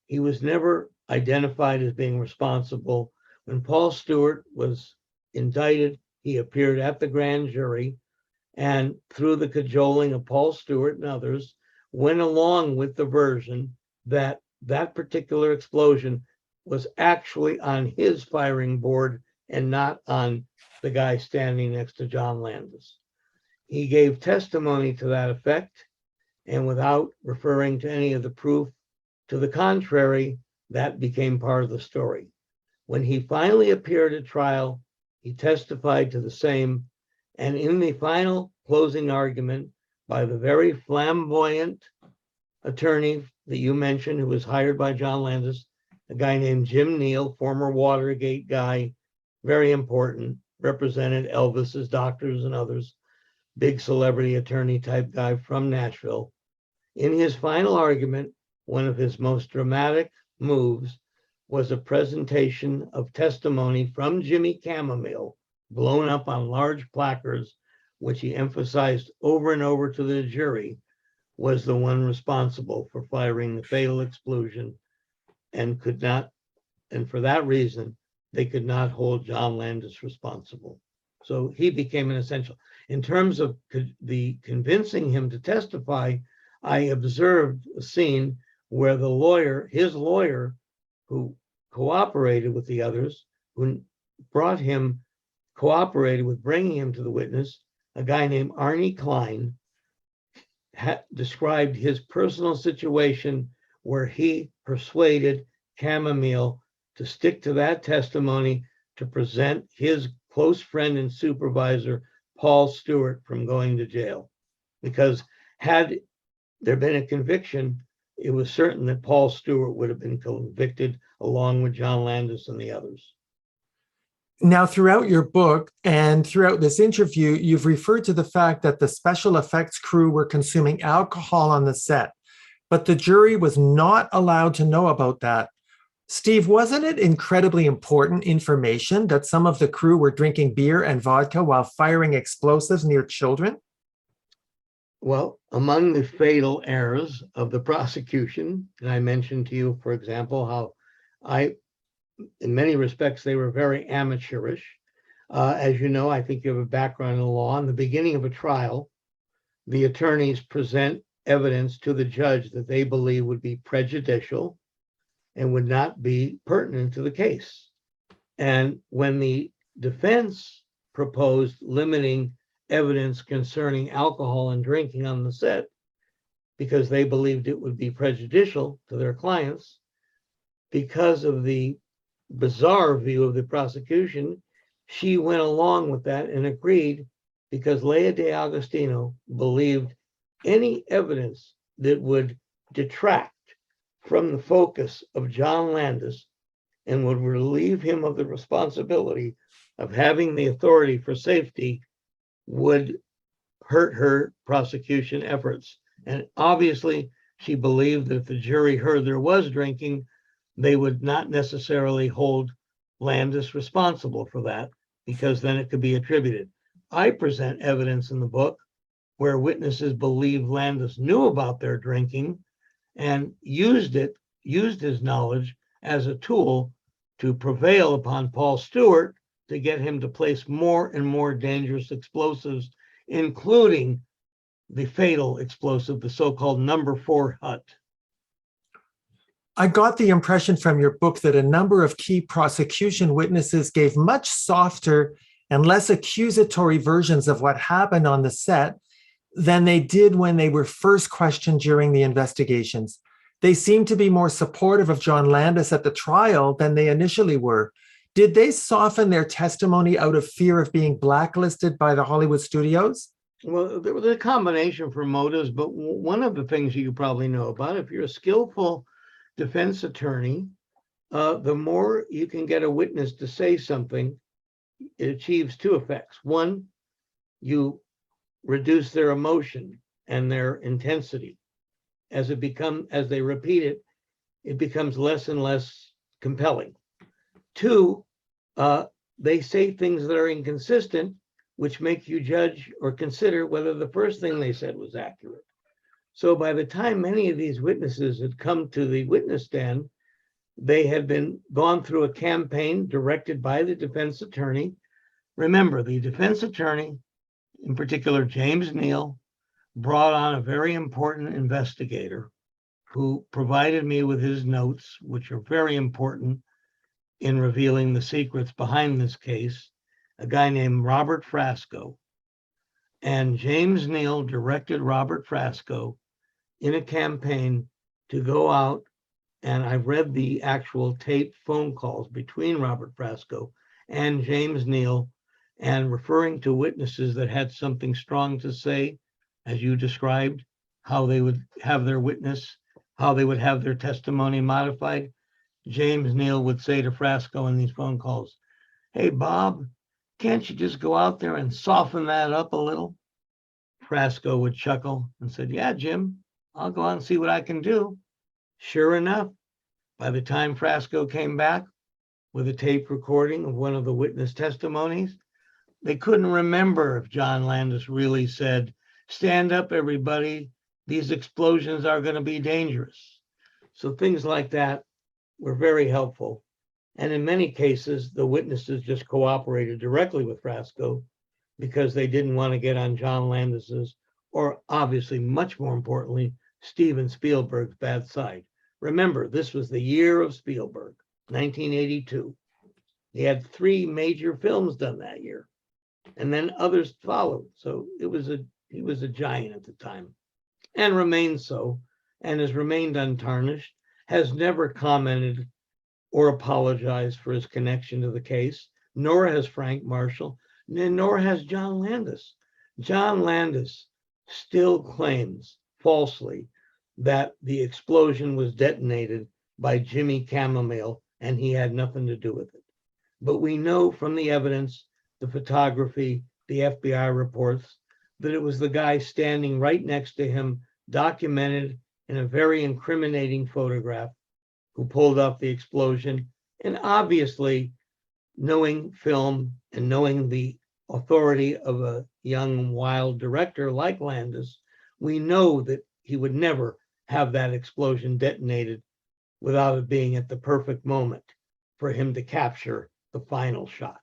[SPEAKER 2] He was never identified as being responsible. When Paul Stewart was indicted, he appeared at the grand jury and, through the cajoling of Paul Stewart and others, went along with the version that that particular explosion was actually on his firing board and not on the guy standing next to John Landis. He gave testimony to that effect, and without referring to any of the proof to the contrary, that became part of the story. When he finally appeared at trial, he testified to the same, and in the final closing argument by the very flamboyant attorney that you mentioned, who was hired by John Landis, a guy named Jim Neal, former Watergate guy, very important, represented Elvis's doctors and others, big celebrity attorney type guy from Nashville. In his final argument, one of his most dramatic moves was a presentation of testimony from Jimmy Chamomile, blown up on large placards, which he emphasized over and over to the jury was the one responsible for firing the fatal explosion, and for that reason, they could not hold John Landis responsible. So he became an essential. In terms of the convincing him to testify, I observed a scene where his lawyer, who cooperated with the others, who cooperated with bringing him to the witness, a guy named Arnie Klein, described his personal situation where he persuaded Chamomile to stick to that testimony to present his close friend and supervisor, Paul Stewart, from going to jail. Because had there been a conviction, it was certain that Paul Stewart would have been convicted along with John Landis and the others.
[SPEAKER 1] Now, throughout your book and throughout this interview, you've referred to the fact that the special effects crew were consuming alcohol on the set, but the jury was not allowed to know about that. Steve, wasn't it incredibly important information that some of the crew were drinking beer and vodka while firing explosives near children?
[SPEAKER 2] Well, among the fatal errors of the prosecution, and I mentioned to you, for example, how in many respects, they were very amateurish. As you know, I think you have a background in the law. In the beginning of a trial, the attorneys present evidence to the judge that they believe would be prejudicial and would not be pertinent to the case. And when the defense proposed limiting evidence concerning alcohol and drinking on the set, because they believed it would be prejudicial to their clients, because of the bizarre view of the prosecution, she went along with that and agreed, because Leia de Agostino believed any evidence that would detract from the focus of John Landis and would relieve him of the responsibility of having the authority for safety would hurt her prosecution efforts. And obviously, she believed that if the jury heard there was drinking, they would not necessarily hold Landis responsible for that, because then it could be attributed. I present evidence in the book where witnesses believe Landis knew about their drinking and used his knowledge as a tool to prevail upon Paul Stewart to get him to place more and more dangerous explosives, including the fatal explosive, the so-called number 4 hut.
[SPEAKER 1] I got the impression from your book that a number of key prosecution witnesses gave much softer and less accusatory versions of what happened on the set than they did when they were first questioned during the investigations. They seemed to be more supportive of John Landis at the trial than they initially were. Did they soften their testimony out of fear of being blacklisted by the Hollywood studios?
[SPEAKER 2] Well, there was a combination for motives, but one of the things you probably know about, if you're a skillful defense attorney, the more you can get a witness to say something, it achieves 2 effects. One, you reduce their emotion and their intensity. As they repeat it, it becomes less and less compelling. 2, they say things that are inconsistent, which make you judge or consider whether the first thing they said was accurate. So by the time many of these witnesses had come to the witness stand, they had been gone through a campaign directed by the defense attorney. Remember, the defense attorney, in particular James Neal, brought on a very important investigator who provided me with his notes, which are very important in revealing the secrets behind this case, a guy named Robert Frasco. And James Neal directed Robert Frasco in a campaign to go out, and I've read the actual tape phone calls between Robert Frasco and James Neal, and referring to witnesses that had something strong to say, as you described, how they would have their witness, how they would have their testimony modified. James Neal would say to Frasco in these phone calls, "Hey, Bob, can't you just go out there and soften that up a little?" Frasco would chuckle and said, "Yeah, Jim, I'll go out and see what I can do." Sure enough, by the time Frasco came back with a tape recording of one of the witness testimonies, they couldn't remember if John Landis really said, "Stand up, everybody. These explosions are going to be dangerous." So things like that were very helpful. And in many cases, the witnesses just cooperated directly with Frasco because they didn't want to get on John Landis's, or obviously, much more importantly, Steven Spielberg's bad side. Remember, this was the year of Spielberg, 1982. He had 3 major films done that year, and then others followed. So he was a giant at the time, and remains so, and has remained untarnished, has never commented or apologized for his connection to the case, nor has Frank Marshall, nor has John Landis. John Landis still claims falsely that the explosion was detonated by Jimmy Chamomile and he had nothing to do with it. But we know from the evidence, the photography, the FBI reports, that it was the guy standing right next to him, documented in a very incriminating photograph, who pulled off the explosion. And obviously, knowing film and knowing the authority of a young, wild director like Landis, we know that he would never have that explosion detonated without it being at the perfect moment for him to capture the final shot.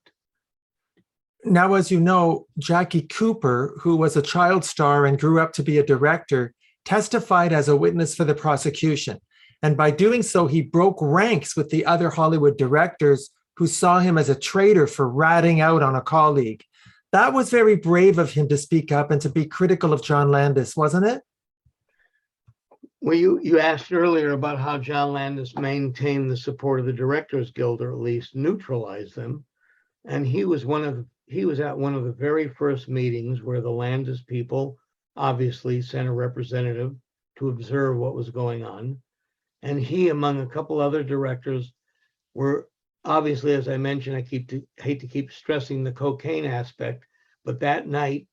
[SPEAKER 1] Now, as you know, Jackie Cooper, who was a child star and grew up to be a director, testified as a witness for the prosecution. And by doing so, he broke ranks with the other Hollywood directors who saw him as a traitor for ratting out on a colleague. That was very brave of him to speak up and to be critical of John Landis, wasn't it?
[SPEAKER 2] Well, you asked earlier about how John Landis maintained the support of the Directors Guild, or at least neutralized them. And he was at one of the very first meetings where the Landis people obviously sent a representative to observe what was going on. And he, among a couple other directors, were obviously, as I mentioned, I hate to keep stressing the cocaine aspect, but that night,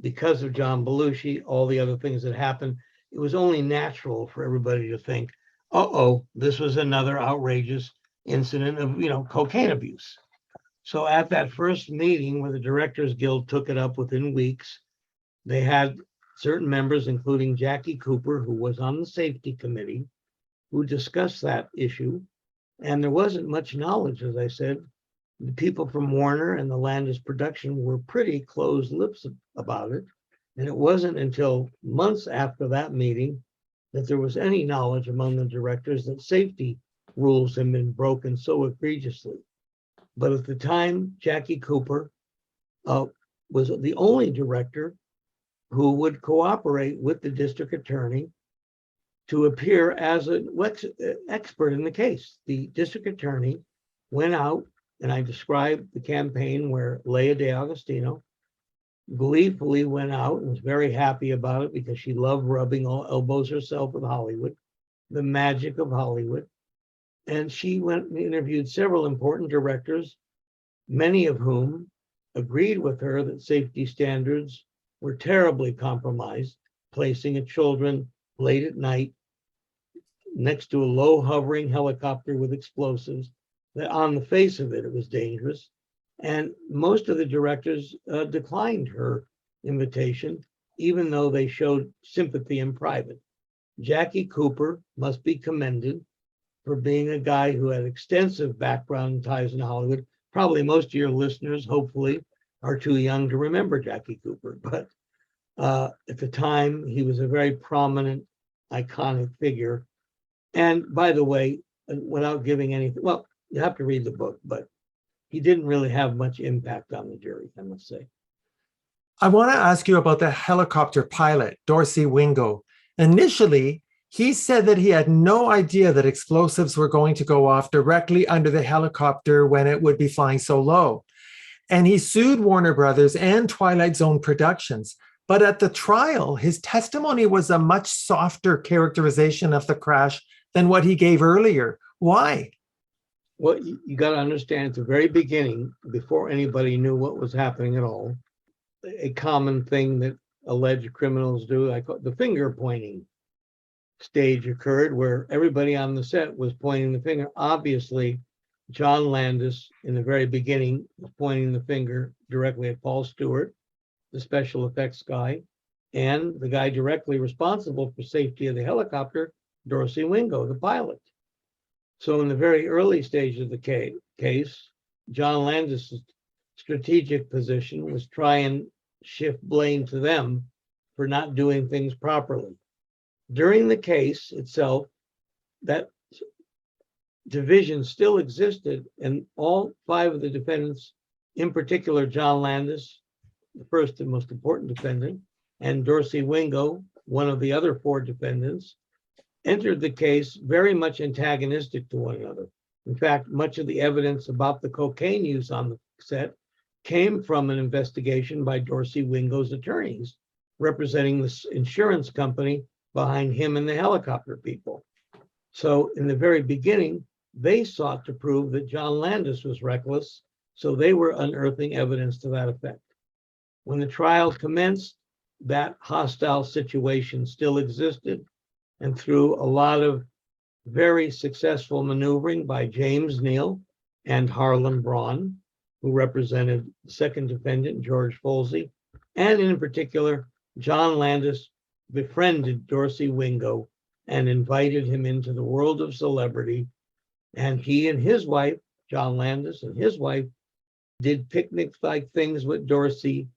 [SPEAKER 2] because of John Belushi, all the other things that happened, it was only natural for everybody to think, this was another outrageous incident of, cocaine abuse. So at that first meeting where the Directors Guild took it up within weeks, they had certain members, including Jackie Cooper, who was on the safety committee, who discussed that issue. And there wasn't much knowledge, as I said. The people from Warner and the Landis production were pretty closed lips about it. And it wasn't until months after that meeting that there was any knowledge among the directors that safety rules had been broken so egregiously. But at the time, Jackie Cooper was the only director who would cooperate with the district attorney to appear as an expert in the case. The district attorney went out, and I described the campaign where Leia DeAugustino gleefully went out and was very happy about it because she loved rubbing all elbows herself with Hollywood, the magic of Hollywood. And she went and interviewed several important directors, many of whom agreed with her that safety standards were terribly compromised, placing children late at night next to a low hovering helicopter with explosives, that on the face of it, it was dangerous. And most of the directors declined her invitation. even though they showed sympathy in private. Jackie Cooper must be commended for being a guy who had extensive background ties in Hollywood. Probably most of your listeners, hopefully, are too young to remember Jackie Cooper, but at the time, he was a very prominent, iconic figure. And by the way, without giving anything, well, you have to read the book, but he didn't really have much impact on the jury, I must say.
[SPEAKER 1] I want to ask you about the helicopter pilot, Dorsey Wingo. Initially, he said that he had no idea that explosives were going to go off directly under the helicopter when it would be flying so low. And he sued Warner Brothers and Twilight Zone Productions. But at the trial, his testimony was a much softer characterization of the crash than what he gave earlier. Why?
[SPEAKER 2] Well, you got to understand at the very beginning, before anybody knew what was happening at all, a common thing that alleged criminals do, I call the finger pointing stage occurred, where everybody on the set was pointing the finger. Obviously, John Landis, in the very beginning, was pointing the finger directly at Paul Stewart, the special effects guy, and the guy directly responsible for safety of the helicopter, Dorsey Wingo, the pilot. So in the very early stage of the case, John Landis' strategic position was try and shift blame to them for not doing things properly. During the case itself, that division still existed, and all five of the defendants, in particular John Landis, the first and most important defendant, and Dorsey Wingo, one of the other four defendants, entered the case very much antagonistic to one another. In fact, much of the evidence about the cocaine use on the set came from an investigation by Dorsey Wingo's attorneys, representing the insurance company behind him and the helicopter people. So in the very beginning, they sought to prove that John Landis was reckless, so they were unearthing evidence to that effect. When the trial commenced, that hostile situation still existed, and through a lot of very successful maneuvering by James Neal and Harlan Braun, who represented the second defendant, George Folsey, and in particular, John Landis befriended Dorsey Wingo and invited him into the world of celebrity. And he and his wife, John Landis and his wife, did picnic-like things with Dorsey,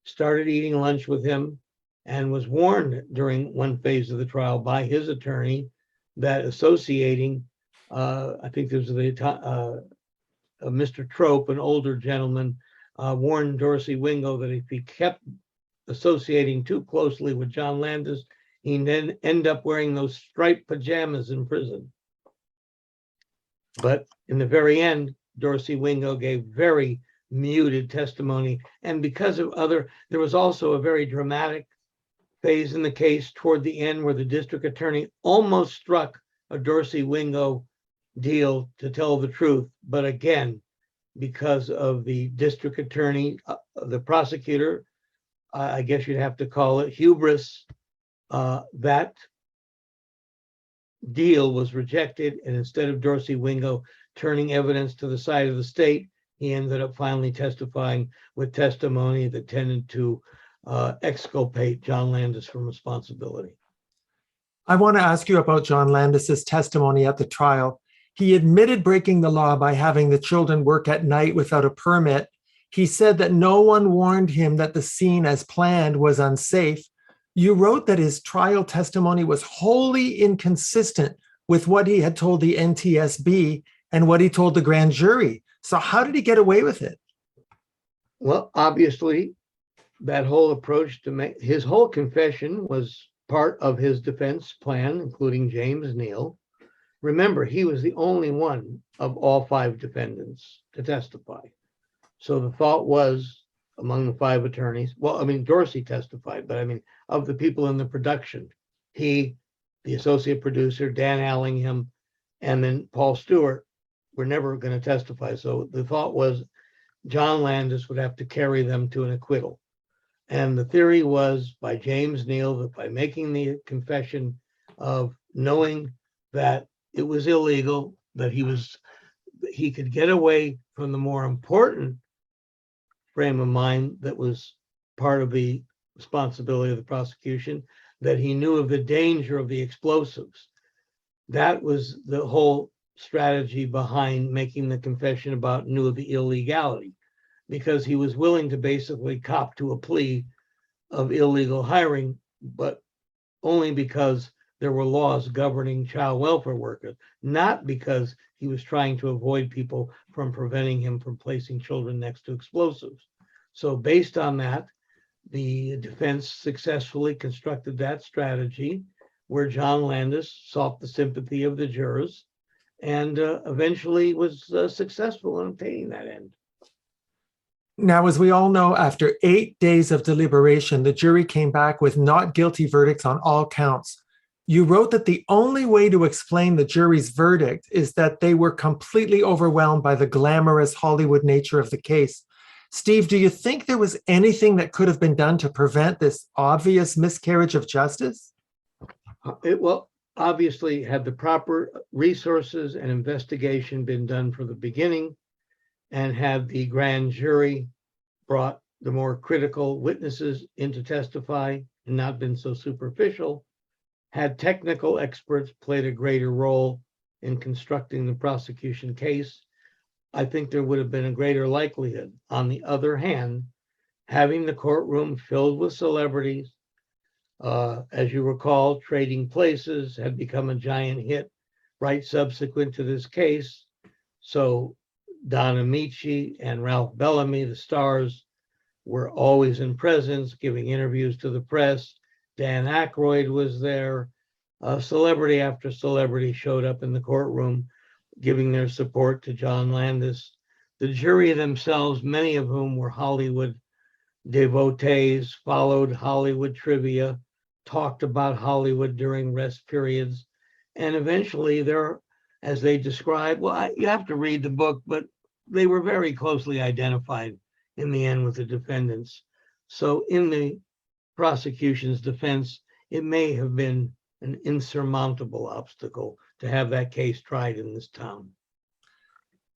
[SPEAKER 2] started eating lunch with him, and was warned during one phase of the trial by his attorney that associating, I think there was Mr. Trope, an older gentleman, warned Dorsey Wingo that if he kept associating too closely with John Landis, he'd then end up wearing those striped pajamas in prison. But in the very end, Dorsey Wingo gave very muted testimony. And because of there was also a very dramatic phase in the case toward the end where the district attorney almost struck a Dorsey Wingo deal to tell the truth. But again, because of the district attorney, the prosecutor, I guess you'd have to call it hubris, that deal was rejected. And instead of Dorsey Wingo turning evidence to the side of the state, he ended up finally testifying with testimony that tended to exculpate John Landis from responsibility.
[SPEAKER 1] I want to ask you about John Landis's testimony at the trial. He admitted breaking the law by having the children work at night without a permit. He said that no one warned him that the scene as planned was unsafe. You wrote that his trial testimony was wholly inconsistent with what he had told the NTSB and what he told the grand jury. So how did he get away with it?
[SPEAKER 2] Well, obviously, that whole approach to make his whole confession was part of his defense plan, including James Neal. Remember, he was the only one of all five defendants to testify. So the thought was among the five attorneys, well, I mean, Dorsey testified, but I mean, of the people in the production, he, the associate producer, Dan Allingham, and then Paul Stewart were never going to testify. So the thought was John Landis would have to carry them to an acquittal. And the theory was by James Neal that by making the confession of knowing that it was illegal, that he could get away from the more important frame of mind that was part of the responsibility of the prosecution, that he knew of the danger of the explosives. That was the whole strategy behind making the confession about knew of the illegality, because he was willing to basically cop to a plea of illegal hiring, but only because there were laws governing child welfare workers, not because he was trying to avoid people from preventing him from placing children next to explosives. So based on that, the defense successfully constructed that strategy where John Landis sought the sympathy of the jurors and eventually was successful in obtaining that end.
[SPEAKER 1] Now, as we all know, after 8 days of deliberation, the jury came back with not guilty verdicts on all counts. You wrote that the only way to explain the jury's verdict is that they were completely overwhelmed by the glamorous Hollywood nature of the case. Steve, do you think there was anything that could have been done to prevent this obvious miscarriage of justice?
[SPEAKER 2] Well, obviously, had the proper resources and investigation been done from the beginning, and had the grand jury brought the more critical witnesses in to testify and not been so superficial, had technical experts played a greater role in constructing the prosecution case, I think there would have been a greater likelihood. On the other hand, having the courtroom filled with celebrities, as you recall, Trading Places had become a giant hit right subsequent to this case. So Don Amici and Ralph Bellamy, the stars, were always in presence, giving interviews to the press. Dan Aykroyd was there. Celebrity after celebrity showed up in the courtroom, giving their support to John Landis. The jury themselves, many of whom were Hollywood devotees, followed Hollywood trivia, talked about Hollywood during rest periods. And eventually they're, as they describe, you have to read the book, but they were very closely identified in the end with the defendants. So in the prosecution's defense, it may have been an insurmountable obstacle to have that case tried in this town.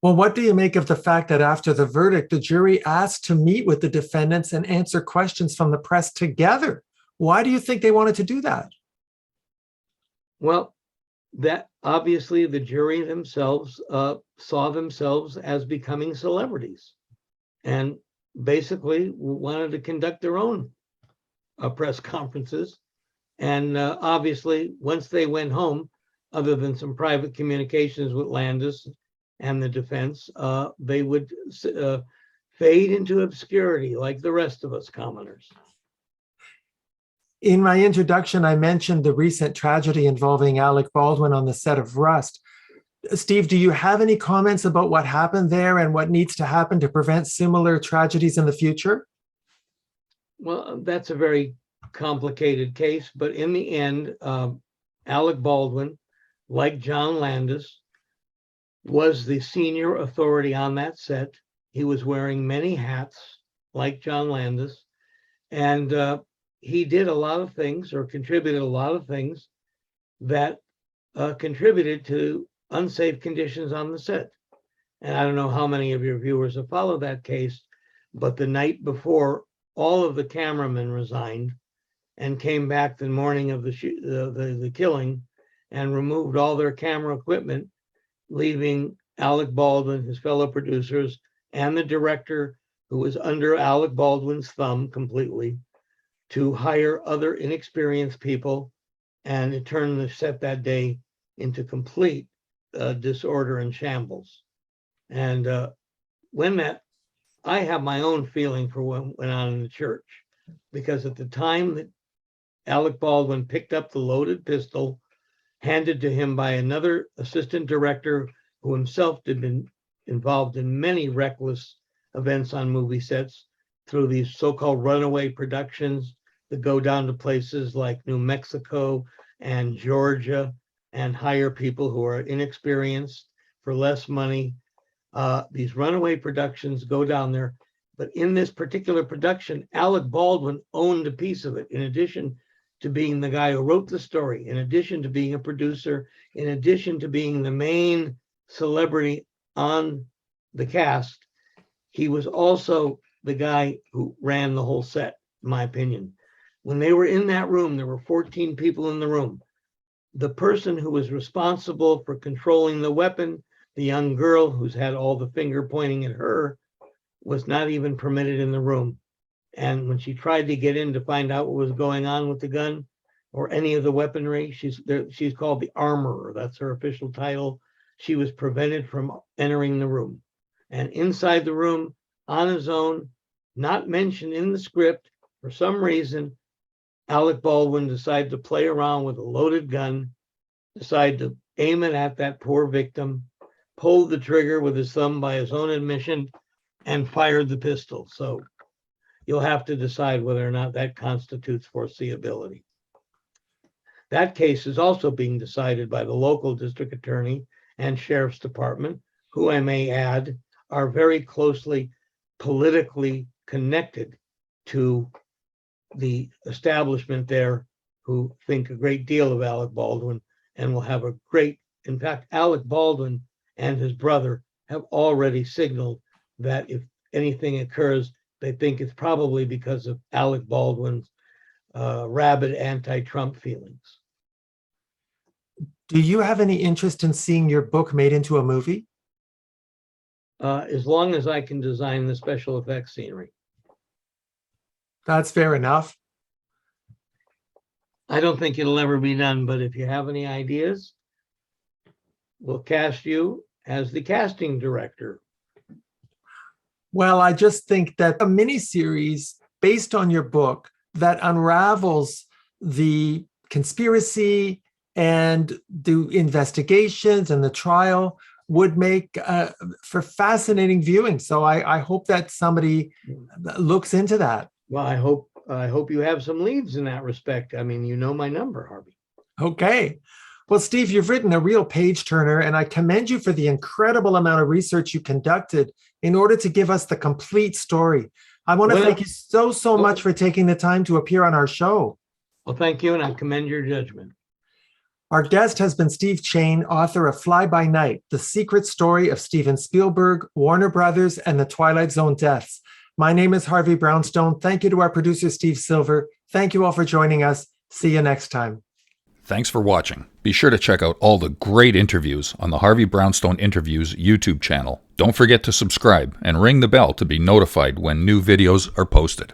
[SPEAKER 1] Well, what do you make of the fact that after the verdict, the jury asked to meet with the defendants and answer questions from the press together? Why do you think they wanted to do that?
[SPEAKER 2] Well, that obviously the jury themselves saw themselves as becoming celebrities and basically wanted to conduct their own press conferences. And obviously, once they went home, other than some private communications with Landis and the defense, they would fade into obscurity like the rest of us commoners.
[SPEAKER 1] In my introduction, I mentioned the recent tragedy involving Alec Baldwin on the set of Rust. Steve, do you have any comments about what happened there and what needs to happen to prevent similar tragedies in the future?
[SPEAKER 2] Well, that's a very complicated case, but in the end, Alec Baldwin, like John Landis, was the senior authority on that set. He was wearing many hats, like John Landis, and he did a lot of things, or contributed a lot of things that contributed to unsafe conditions on the set. And I don't know how many of your viewers have followed that case, but the night before, all of the cameramen resigned and came back the morning of the killing and removed all their camera equipment, leaving Alec Baldwin, his fellow producers, and the director, who was under Alec Baldwin's thumb completely, to hire other inexperienced people, and it turned the set that day into complete disorder and shambles. And I have my own feeling for what went on in the church, because at the time that Alec Baldwin picked up the loaded pistol handed to him by another assistant director who himself had been involved in many reckless events on movie sets through these so-called runaway productions that go down to places like New Mexico and Georgia and hire people who are inexperienced for less money. These runaway productions go down there. But in this particular production, Alec Baldwin owned a piece of it, in addition to being the guy who wrote the story, in addition to being a producer, in addition to being the main celebrity on the cast. He was also the guy who ran the whole set, in my opinion. When they were in that room, there were 14 people in the room. The person who was responsible for controlling the weapon, the young girl who's had all the finger pointing at her, was not even permitted in the room. And when she tried to get in to find out what was going on with the gun or any of the weaponry, she's called the armorer. That's her official title. She was prevented from entering the room. And inside the room, on his own, not mentioned in the script, for some reason, Alec Baldwin decided to play around with a loaded gun, decided to aim it at that poor victim, pulled the trigger with his thumb by his own admission, and fired the pistol. So you'll have to decide whether or not that constitutes foreseeability. That case is also being decided by the local district attorney and sheriff's department, who I may add are very closely politically connected to the establishment there, who think a great deal of Alec Baldwin and will have a great, in fact, Alec Baldwin and his brother have already signaled that if anything occurs, they think it's probably because of Alec Baldwin's rabid anti-Trump feelings.
[SPEAKER 1] Do you have any interest in seeing your book made into a movie?
[SPEAKER 2] As long as I can design the special effects scenery.
[SPEAKER 1] That's fair enough.
[SPEAKER 2] I don't think it'll ever be done, but if you have any ideas, we'll cast you as the casting director.
[SPEAKER 1] Well, I just think that a miniseries based on your book that unravels the conspiracy and the investigations and the trial would make for fascinating viewing. So I hope that somebody looks into that.
[SPEAKER 2] Well, I hope you have some leads in that respect. I mean, you know my number, Harvey.
[SPEAKER 1] Okay. Well, Steve, you've written a real page turner, and I commend you for the incredible amount of research you conducted in order to give us the complete story. I want to thank you so much for taking the time to appear on our show.
[SPEAKER 2] Well, thank you, and I commend your judgment.
[SPEAKER 1] Our guest has been Steve Chane, author of Fly By Night, The Secret Story of Steven Spielberg, Warner Brothers, and the Twilight Zone Deaths. My name is Harvey Brownstone. Thank you to our producer, Steve Silver. Thank you all for joining us. See you next time.
[SPEAKER 3] Thanks for watching. Be sure to check out all the great interviews on the Harvey Brownstone Interviews YouTube channel. Don't forget to subscribe and ring the bell to be notified when new videos are posted.